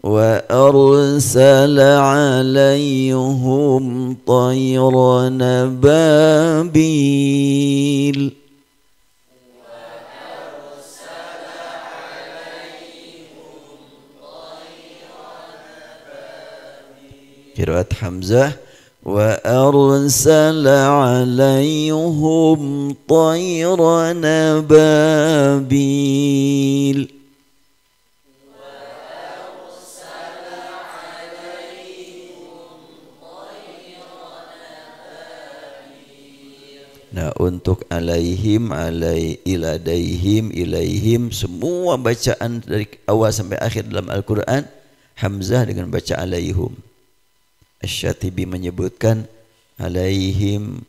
وأرسل عليهم طيرا أبابيل قراءة حمزة وأرسل عليهم طيرا أبابيل Nah, untuk alaihim, ilaihim semua bacaan dari awal sampai akhir dalam Al-Quran Hamzah dengan baca alaihum. Asy-Syatibi menyebutkan alaihim,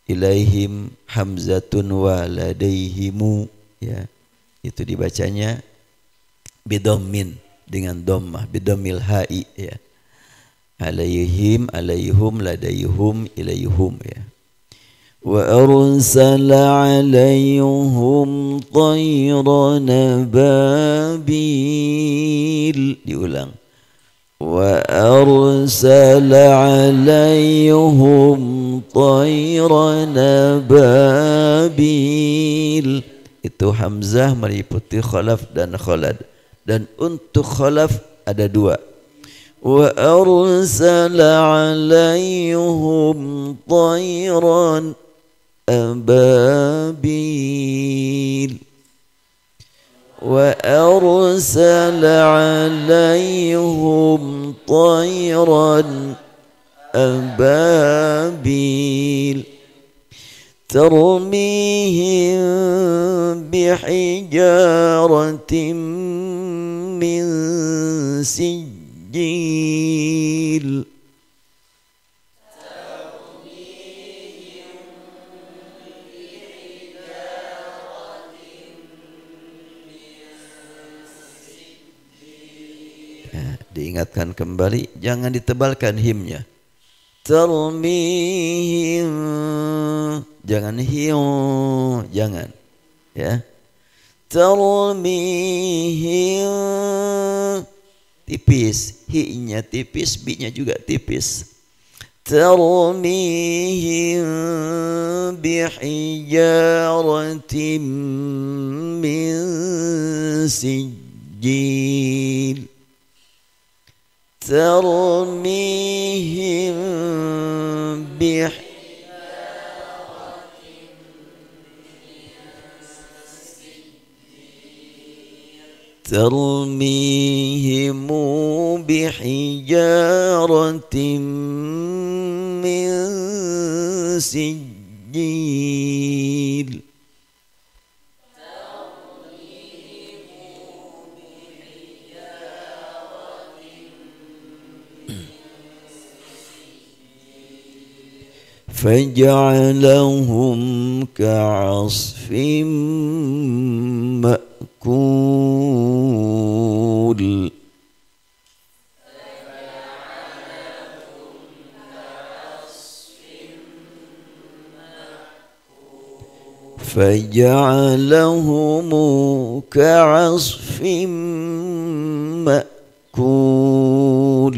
ilaihim, hamzatun wa ladaihimu, ya. Itu dibacanya bidhammin dengan dhammah, bidhammil ha'i, ya. Alaihim, alaihum, ladaihum, ilaihum, ya. وأرسل عليهم طيرا أبابيل. Diulang. وأرسل عليهم طيرا أبابيل. Itu Hamzah meliputi Khalaf dan Khalad. Dan untuk Khalaf ada dua. وأرسل عليهم طيرا أبابيل. وأرسل عليهم طيرا أبابيل ترميهم بحجارة من سجيل. Diingatkan kembali, jangan ditebalkan himnya. Tarmihim, jangan hiu, jangan, ya. Tarmihim, tipis, hi-nya tipis, bi-nya juga tipis. Tarmihim bihijaratin min sijil. ترميهم بحجارة من سجيل. فجعلهم كعصف مأكول. فجعلهم كعصف مأكول.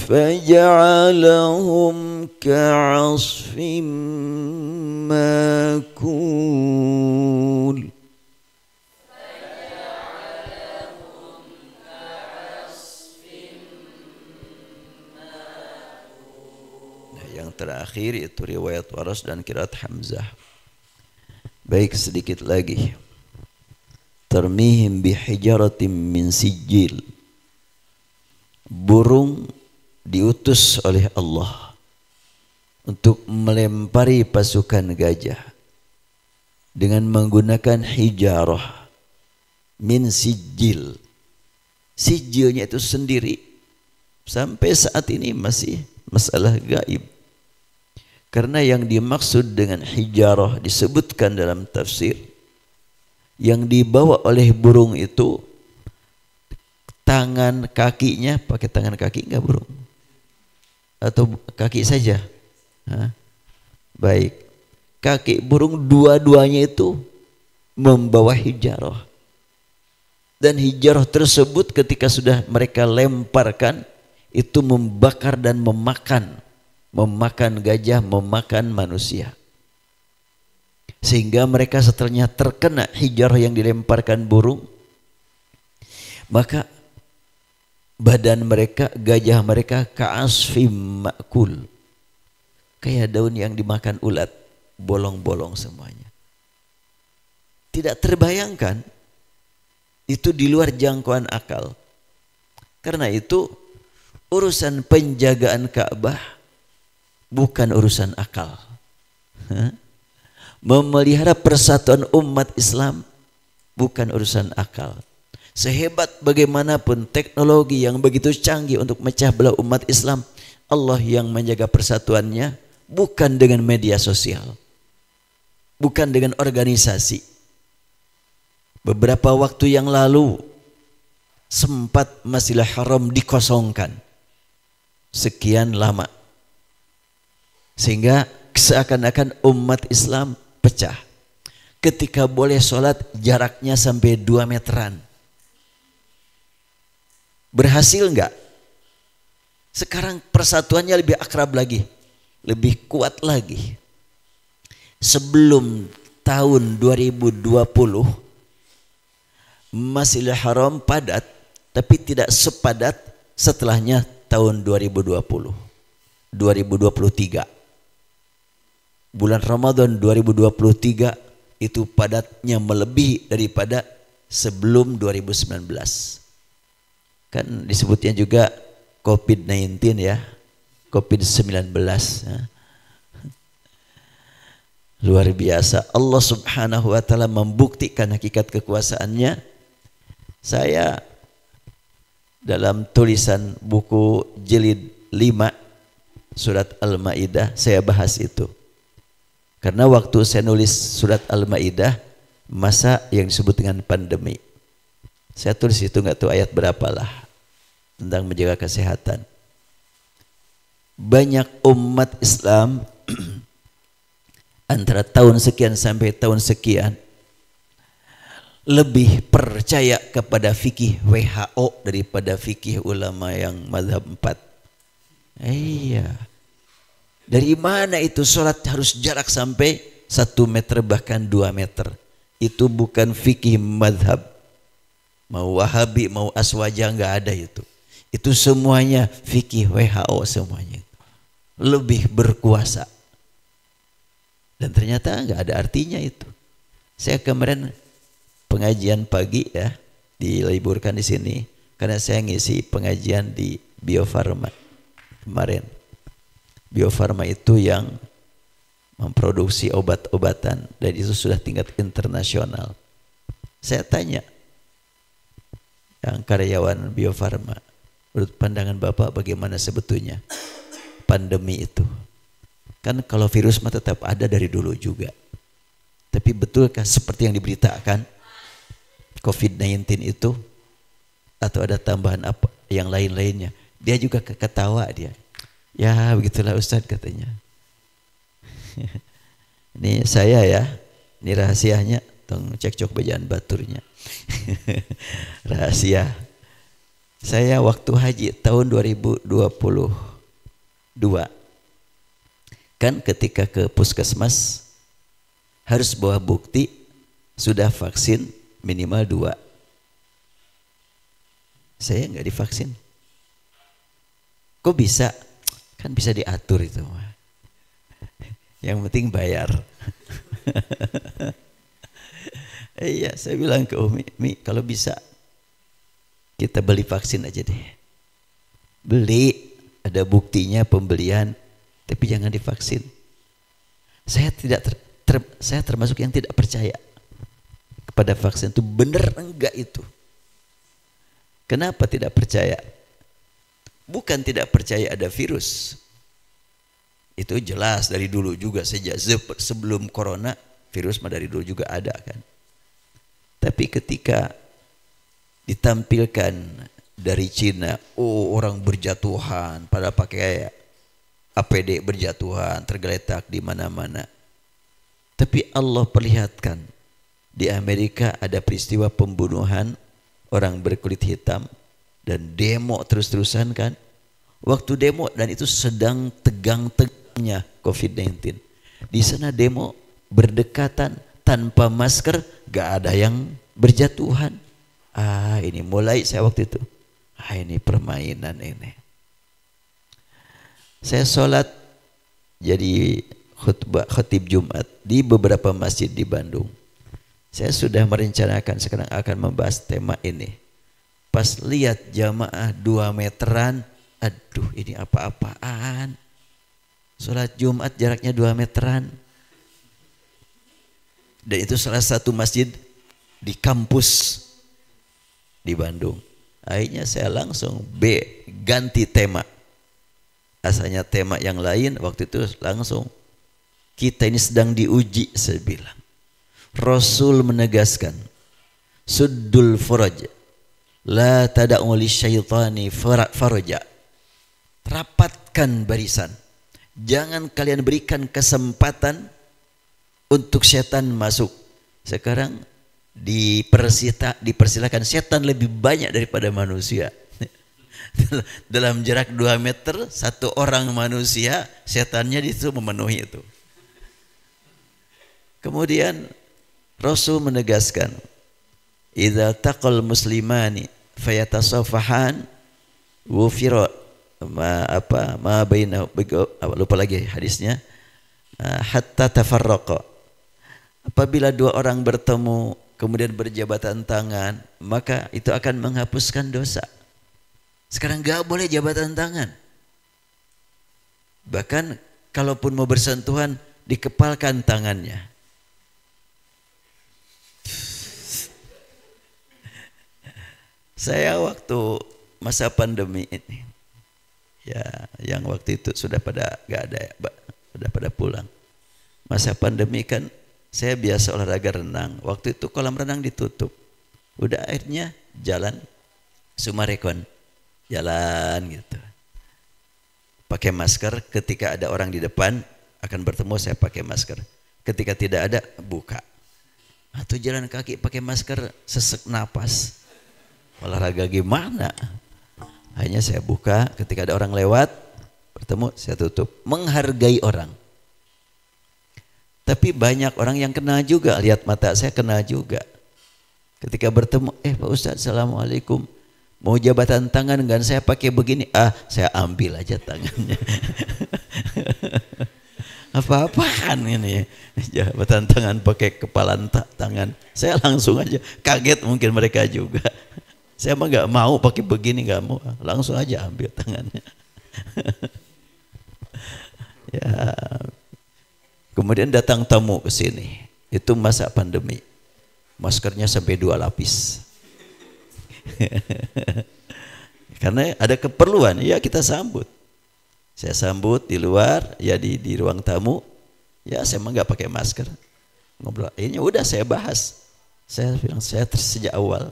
فجعلهم كعصف ماكول. Nah, yang terakhir itu riwayat Waras dan qiraat Hamzah. Baik, sedikit lagi. Tarmihim bihijaratin min sijil. Burung diutus oleh Allah untuk melempari pasukan gajah dengan menggunakan hijarah min sijil. Sijilnya itu sendiri sampai saat ini masih masalah gaib. Karena yang dimaksud dengan hijarah disebutkan dalam tafsir, yang dibawa oleh burung itu tangan kakinya, pakai tangan kaki enggak burung? Atau kaki saja? Hah? Baik, kaki burung dua-duanya itu membawa hijarah. Dan hijarah tersebut ketika sudah mereka lemparkan, itu membakar dan memakan gajah, memakan manusia. Sehingga mereka setelahnya terkena hijarah yang dilemparkan burung, maka badan mereka, gajah mereka ka'asfim ma'kul, kayak daun yang dimakan ulat, bolong-bolong semuanya. Tidak terbayangkan, itu di luar jangkauan akal. Karena itu urusan penjagaan Ka'bah bukan urusan akal. Memelihara persatuan umat Islam bukan urusan akal. Sehebat bagaimanapun teknologi yang begitu canggih untuk mecah belah umat Islam, Allah yang menjaga persatuannya bukan dengan media sosial, bukan dengan organisasi. Beberapa waktu yang lalu sempat Masjidil Haram dikosongkan sekian lama. Sehingga seakan-akan umat Islam pecah. Ketika boleh sholat jaraknya sampai 2 meteran. Berhasil enggak? Sekarang persatuannya lebih akrab lagi. Lebih kuat lagi. Sebelum tahun 2020 Masjidil Haram padat, tapi tidak sepadat setelahnya tahun 2023. Bulan Ramadan 2023 itu padatnya melebihi daripada sebelum 2019. Kan disebutnya juga COVID-19 ya, COVID-19 ya. Luar biasa. Allah Subhanahu wa taala membuktikan hakikat kekuasaannya. Saya dalam tulisan buku jilid 5 surat Al-Maidah saya bahas itu. Karena waktu saya nulis surat Al-Maidah masa yang disebut dengan pandemi. Saya tulis itu nggak tahu ayat berapalah tentang menjaga kesehatan. Banyak umat Islam antara tahun sekian sampai tahun sekian lebih percaya kepada fikih WHO daripada fikih ulama yang mazhab 4. Iya. Dari mana itu sholat harus jarak sampai 1 meter bahkan 2 meter. Itu bukan fikih madhab. Mau Wahabi, mau Aswaja nggak ada itu. Itu semuanya fikih WHO semuanya. Lebih berkuasa. Dan ternyata nggak ada artinya itu. Saya kemarin pengajian pagi ya, diliburkan di sini. Karena saya ngisi pengajian di Bio Farma kemarin. Bio Farma itu yang memproduksi obat-obatan dan itu sudah tingkat internasional. Saya tanya yang karyawan Bio Farma, menurut pandangan Bapak bagaimana sebetulnya pandemi itu? Kan kalau virus mah tetap ada dari dulu juga. Tapi betulkah seperti yang diberitakan COVID-19 itu atau ada tambahan apa yang lain-lainnya? Dia juga ketawa dia. Ya begitulah Ustadz katanya. Ini saya ya, ini rahasianya, tong cekcok bejaan baturnya. Rahasia. Saya waktu haji tahun 2022, kan ketika ke puskesmas harus bawa bukti sudah vaksin minimal 2. Saya nggak divaksin. Kok bisa? Kan bisa diatur itu. Yang penting bayar. Iya, saya bilang ke Umi, Mi, kalau bisa kita beli vaksin aja deh. Beli, ada buktinya pembelian, tapi jangan divaksin. Saya saya termasuk yang tidak percaya kepada vaksin itu. Benar enggak itu? Kenapa tidak percaya? Bukan tidak percaya ada virus. Itu jelas dari dulu juga, sejak sebelum corona virus mah dari dulu juga ada kan. Tapi ketika ditampilkan dari Cina, oh orang berjatuhan pada pakai APD berjatuhan, tergeletak di mana-mana. Tapi Allah perlihatkan di Amerika ada peristiwa pembunuhan orang berkulit hitam dan demo terus-terusan kan. Waktu demo dan itu sedang tegang-tegangnya COVID-19. Di sana demo berdekatan tanpa masker, gak ada yang berjatuhan. Ah, ini mulai saya waktu itu. Ah, ini permainan ini. Saya sholat jadi khutib Jumat di beberapa masjid di Bandung. Saya sudah merencanakan sekarang akan membahas tema ini. Pas lihat jamaah 2 meteran, aduh ini apa-apaan. Sholat Jumat jaraknya 2 meteran. Dan itu salah satu masjid di kampus di Bandung. Akhirnya saya langsung ganti tema. Asalnya tema yang lain, waktu itu langsung kita ini sedang diuji, saya bilang. Rasul menegaskan, suddul faraj La tada'u lisyaitani faraja. Rapatkan barisan. Jangan kalian berikan kesempatan untuk setan masuk. Sekarang dipersilakan setan lebih banyak daripada manusia. Dalam jarak 2 meter, satu orang manusia, setannya itu memenuhi itu. Kemudian Rasul menegaskan, idza taqal muslimani fayatasafahan wufira ma bainahu, lupa lagi hadisnya, hatta tafarraqa. Apabila 2 orang bertemu kemudian berjabatan tangan, maka itu akan menghapuskan dosa. Sekarang enggak boleh jabatan tangan. Bahkan kalaupun mau bersentuhan, dikepalkan tangannya. Saya waktu masa pandemi ini, ya yang waktu itu sudah pada gak ada ya, sudah pada pulang. Masa pandemi kan saya biasa olahraga renang. Waktu itu kolam renang ditutup. Udah akhirnya jalan Sumarekon. Jalan gitu. Pakai masker, ketika ada orang di depan akan bertemu saya pakai masker. Ketika tidak ada, buka. Atau jalan kaki pakai masker, sesek napas. Olahraga gimana? Hanya saya buka, ketika ada orang lewat, bertemu saya tutup. Menghargai orang. Tapi banyak orang yang kena juga, lihat mata saya kena juga. Ketika bertemu, Pak Ustadz, Assalamualaikum. Mau jabatan tangan kan saya pakai begini, saya ambil aja tangannya. Apa-apaan ini, jabatan tangan pakai kepalan tangan. Saya langsung aja, kaget mungkin mereka juga. Saya mah nggak mau pakai begini, nggak mau, langsung aja ambil tangannya. Ya. Kemudian datang tamu ke sini, itu masa pandemi, maskernya sampai 2 lapis. Karena ada keperluan, ya kita sambut. Saya sambut di luar, ya di ruang tamu, ya saya emang nggak pakai masker. Ngobrol, ini udah saya bahas. Saya bilang saya sejak awal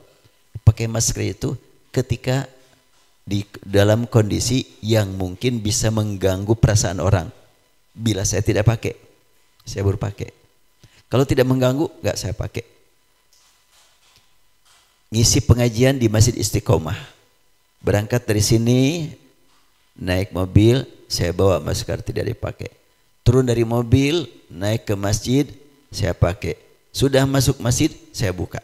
pakai masker itu ketika di dalam kondisi yang mungkin bisa mengganggu perasaan orang. Bila saya tidak pakai, saya baru pakai. Kalau tidak mengganggu, nggak saya pakai. Ngisi pengajian di Masjid Istiqomah. Berangkat dari sini, naik mobil, saya bawa masker tidak dipakai. Turun dari mobil, naik ke masjid, saya pakai. Sudah masuk masjid, saya buka.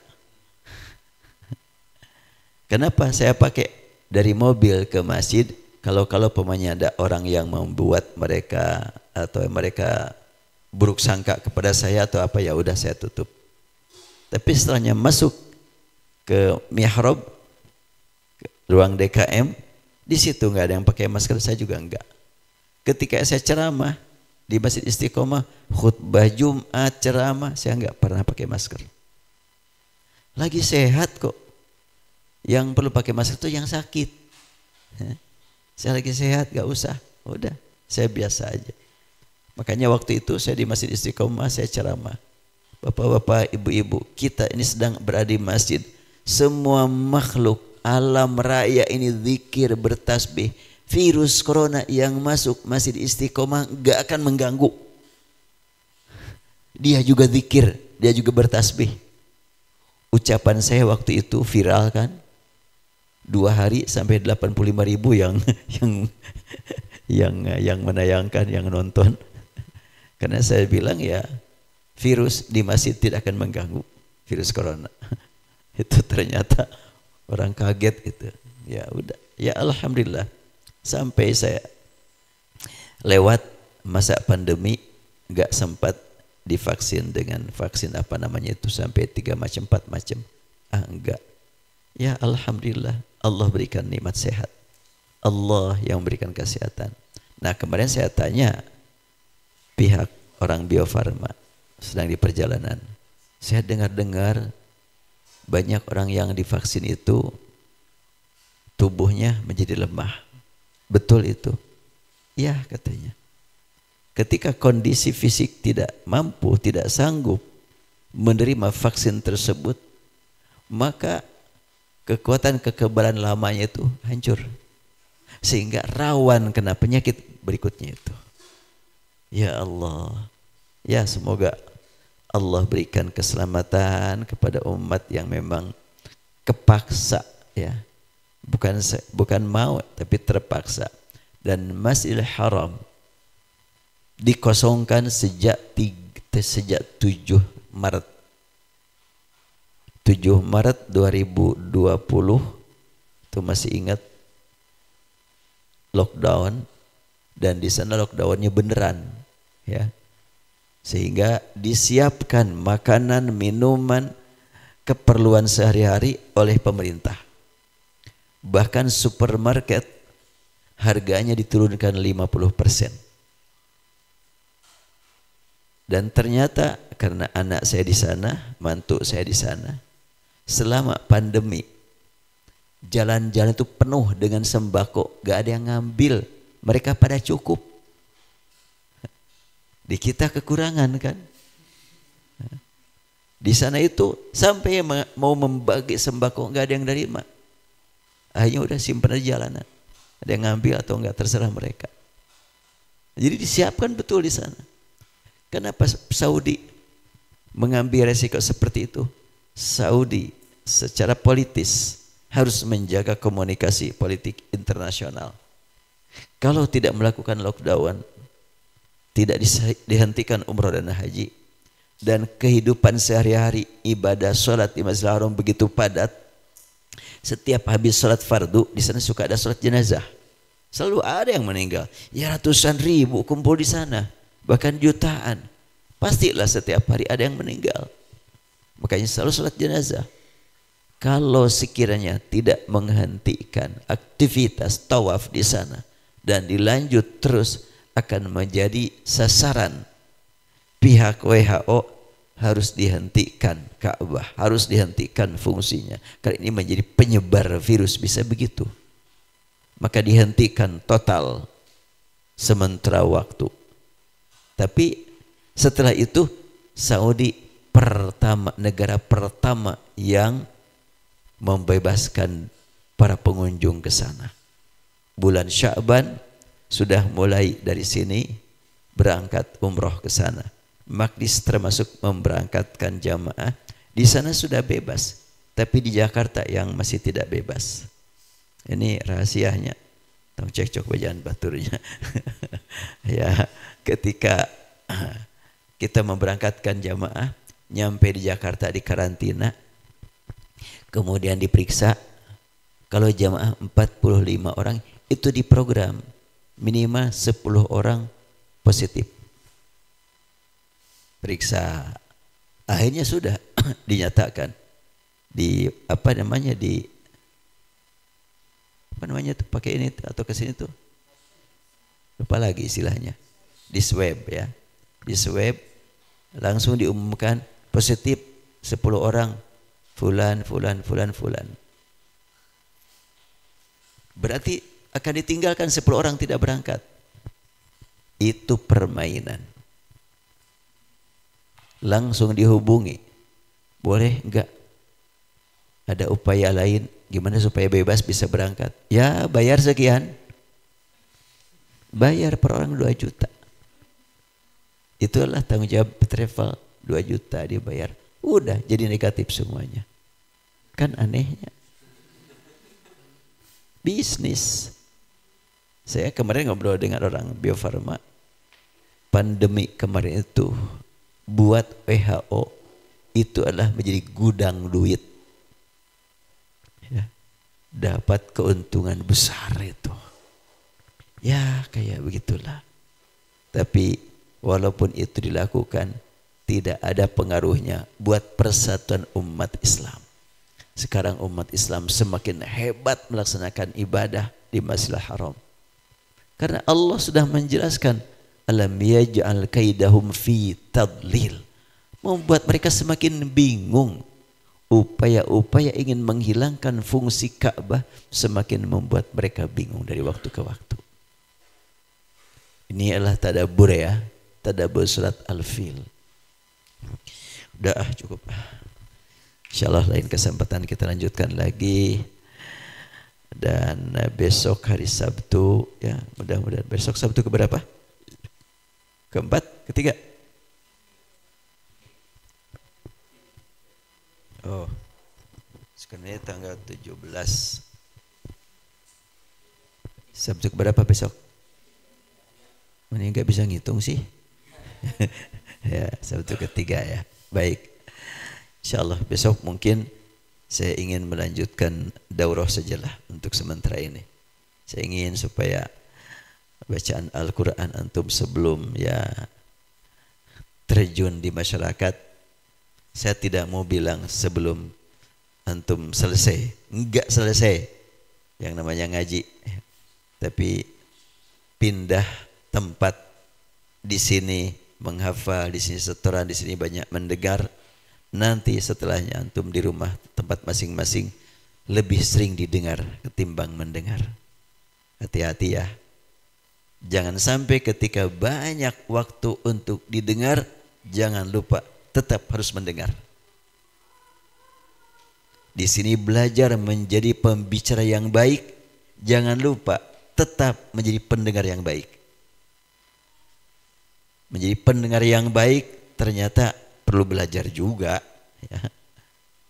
Kenapa saya pakai? Dari mobil ke masjid, kalau pemanya ada orang yang membuat mereka atau mereka buruk sangka kepada saya atau apa, ya udah saya tutup. Tapi setelahnya masuk ke mihrab, ruang DKM, di situ nggak ada yang pakai masker, saya juga enggak. Ketika saya ceramah di Masjid Istiqomah, khutbah Jumat, ceramah, saya enggak pernah pakai masker. Lagi sehat kok. Yang perlu pakai masker itu yang sakit. Saya lagi sehat, nggak usah. Udah, saya biasa aja. Makanya waktu itu saya di Masjid Istiqomah, saya ceramah. Bapak-bapak, ibu-ibu, kita ini sedang berada di masjid. Semua makhluk alam raya ini zikir, bertasbih. Virus corona yang masuk Masjid Istiqomah gak akan mengganggu. Dia juga zikir, dia juga bertasbih. Ucapan saya waktu itu viral kan. 2 hari sampai 85.000 yang menayangkan, yang nonton. Karena saya bilang ya, virus di masjid tidak akan mengganggu, virus corona. Itu ternyata orang kaget gitu. Ya udah, ya alhamdulillah. Sampai saya lewat masa pandemi gak sempat divaksin dengan vaksin apa namanya itu sampai 3 macam 4 macam. Enggak. Ya alhamdulillah, Allah berikan nikmat sehat. Allah yang memberikan kesehatan. Nah, kemarin saya tanya pihak orang Bio Farma sedang di perjalanan. Saya dengar-dengar banyak orang yang divaksin itu tubuhnya menjadi lemah. Betul itu? Ya, katanya. Ketika kondisi fisik tidak mampu, tidak sanggup menerima vaksin tersebut, maka kekuatan kekebalan lamanya itu hancur. Sehingga rawan kena penyakit berikutnya itu. Ya Allah. Ya semoga Allah berikan keselamatan kepada umat yang memang kepaksa ya. Bukan mau tapi terpaksa. Dan Masjidil Haram dikosongkan sejak 7 Maret 7 Maret 2020 itu masih ingat lockdown, dan di sana lockdownnya beneran ya, sehingga disiapkan makanan, minuman, keperluan sehari-hari oleh pemerintah. Bahkan supermarket harganya diturunkan 50%. Dan ternyata karena anak saya di sana, mantu saya di sana, selama pandemi jalan-jalan itu penuh dengan sembako, gak ada yang ngambil, mereka pada cukup. Di kita kekurangan kan. Di sana itu sampai mau membagi sembako gak ada yang nerima. Akhirnya udah simpan di jalanan. Ada yang ngambil atau enggak terserah mereka. Jadi disiapkan betul di sana. Kenapa Saudi mengambil resiko seperti itu? Saudi secara politis harus menjaga komunikasi politik internasional. Kalau tidak melakukan lockdown, tidak dihentikan umroh dan haji, dan kehidupan sehari-hari ibadah sholat di Masjidil Haram begitu padat, setiap habis sholat fardu di sana suka ada sholat jenazah, selalu ada yang meninggal. Ya ratusan ribu kumpul di sana, bahkan jutaan. Pastilah setiap hari ada yang meninggal. Makanya selalu sholat jenazah. Kalau sekiranya tidak menghentikan aktivitas tawaf di sana dan dilanjut terus, akan menjadi sasaran pihak WHO. Harus dihentikan Ka'bah, harus dihentikan fungsinya karena ini menjadi penyebar virus, bisa begitu. Maka dihentikan total sementara waktu. Tapi setelah itu Saudi negara pertama yang membebaskan para pengunjung ke sana. Bulan Sya'ban sudah mulai dari sini berangkat umroh ke sana. Makdis termasuk memberangkatkan jamaah. Di sana sudah bebas, tapi di Jakarta yang masih tidak bebas. Ini rahasianya. Tong cekcok bejaan baturnya. Ya, ketika kita memberangkatkan jamaah, nyampe di Jakarta di karantina, kemudian diperiksa. Kalau jamaah 45 orang itu diprogram minimal 10 orang positif. Periksa, akhirnya sudah dinyatakan di apa namanya tuh, pakai ini atau ke sini tuh, lupa lagi istilahnya, di swab ya, di swab langsung diumumkan positif 10 orang, fulan. Berarti akan ditinggalkan 10 orang tidak berangkat. Itu permainan. Langsung dihubungi, boleh enggak ada upaya lain gimana supaya bebas bisa berangkat? Ya bayar sekian, bayar per orang 2 juta. Itulah tanggung jawab travel, 2 juta dia bayar. Udah jadi negatif semuanya. Kan anehnya. Bisnis. Saya kemarin ngobrol dengan orang Bio Farma. Pandemi kemarin itu buat WHO itu adalah menjadi gudang duit. Ya, dapat keuntungan besar itu. Ya kayak begitulah. Tapi walaupun itu dilakukan, tidak ada pengaruhnya buat persatuan umat Islam. Sekarang umat Islam semakin hebat melaksanakan ibadah di Masjidil Haram. Karena Allah sudah menjelaskan, alam yaj'al kaidahum fi tadlil. Membuat mereka semakin bingung. Upaya-upaya ingin menghilangkan fungsi Ka'bah semakin membuat mereka bingung dari waktu ke waktu. Ini adalah tadabbur ya, tadabbur surat Al-Fil. Udah cukup. Insyaallah lain kesempatan kita lanjutkan lagi. Dan besok hari Sabtu ya, mudah-mudahan besok Sabtu keberapa? Keempat, ketiga. Oh, sekarang tanggal 17. Sabtu keberapa besok? Ini nggak bisa ngitung sih. Ya, Sabtu ketiga ya. Baik. Insyaallah besok mungkin saya ingin melanjutkan daurah sajalah untuk sementara ini. Saya ingin supaya bacaan Al-Quran antum sebelum ya terjun di masyarakat, saya tidak mau bilang sebelum antum selesai, enggak selesai yang namanya ngaji, tapi pindah tempat, di sini menghafal, di sini setoran, di sini banyak mendengar. Nanti setelahnya antum di rumah tempat masing-masing lebih sering didengar ketimbang mendengar. Hati-hati ya. Jangan sampai ketika banyak waktu untuk didengar, jangan lupa tetap harus mendengar. Di sini belajar menjadi pembicara yang baik, jangan lupa tetap menjadi pendengar yang baik. Menjadi pendengar yang baik ternyata perlu belajar juga ya.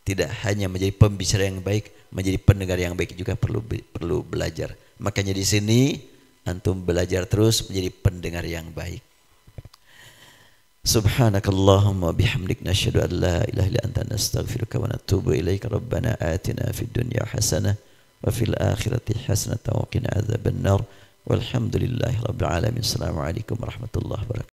Tidak hanya menjadi pembicara yang baik, menjadi pendengar yang baik juga perlu belajar. Makanya di sini antum belajar terus menjadi pendengar yang baik. Subhanakallahumma bihamdik nasyhadu an la ilaha illa anta nastaghfiruka wa natubu ilaika. Rabbana atina fid dunya hasanah wa fil akhirati hasanah wa qina adzabannar. Walhamdulillahi rabbil alamin. Assalamualaikum warahmatullahi wabarakatuh.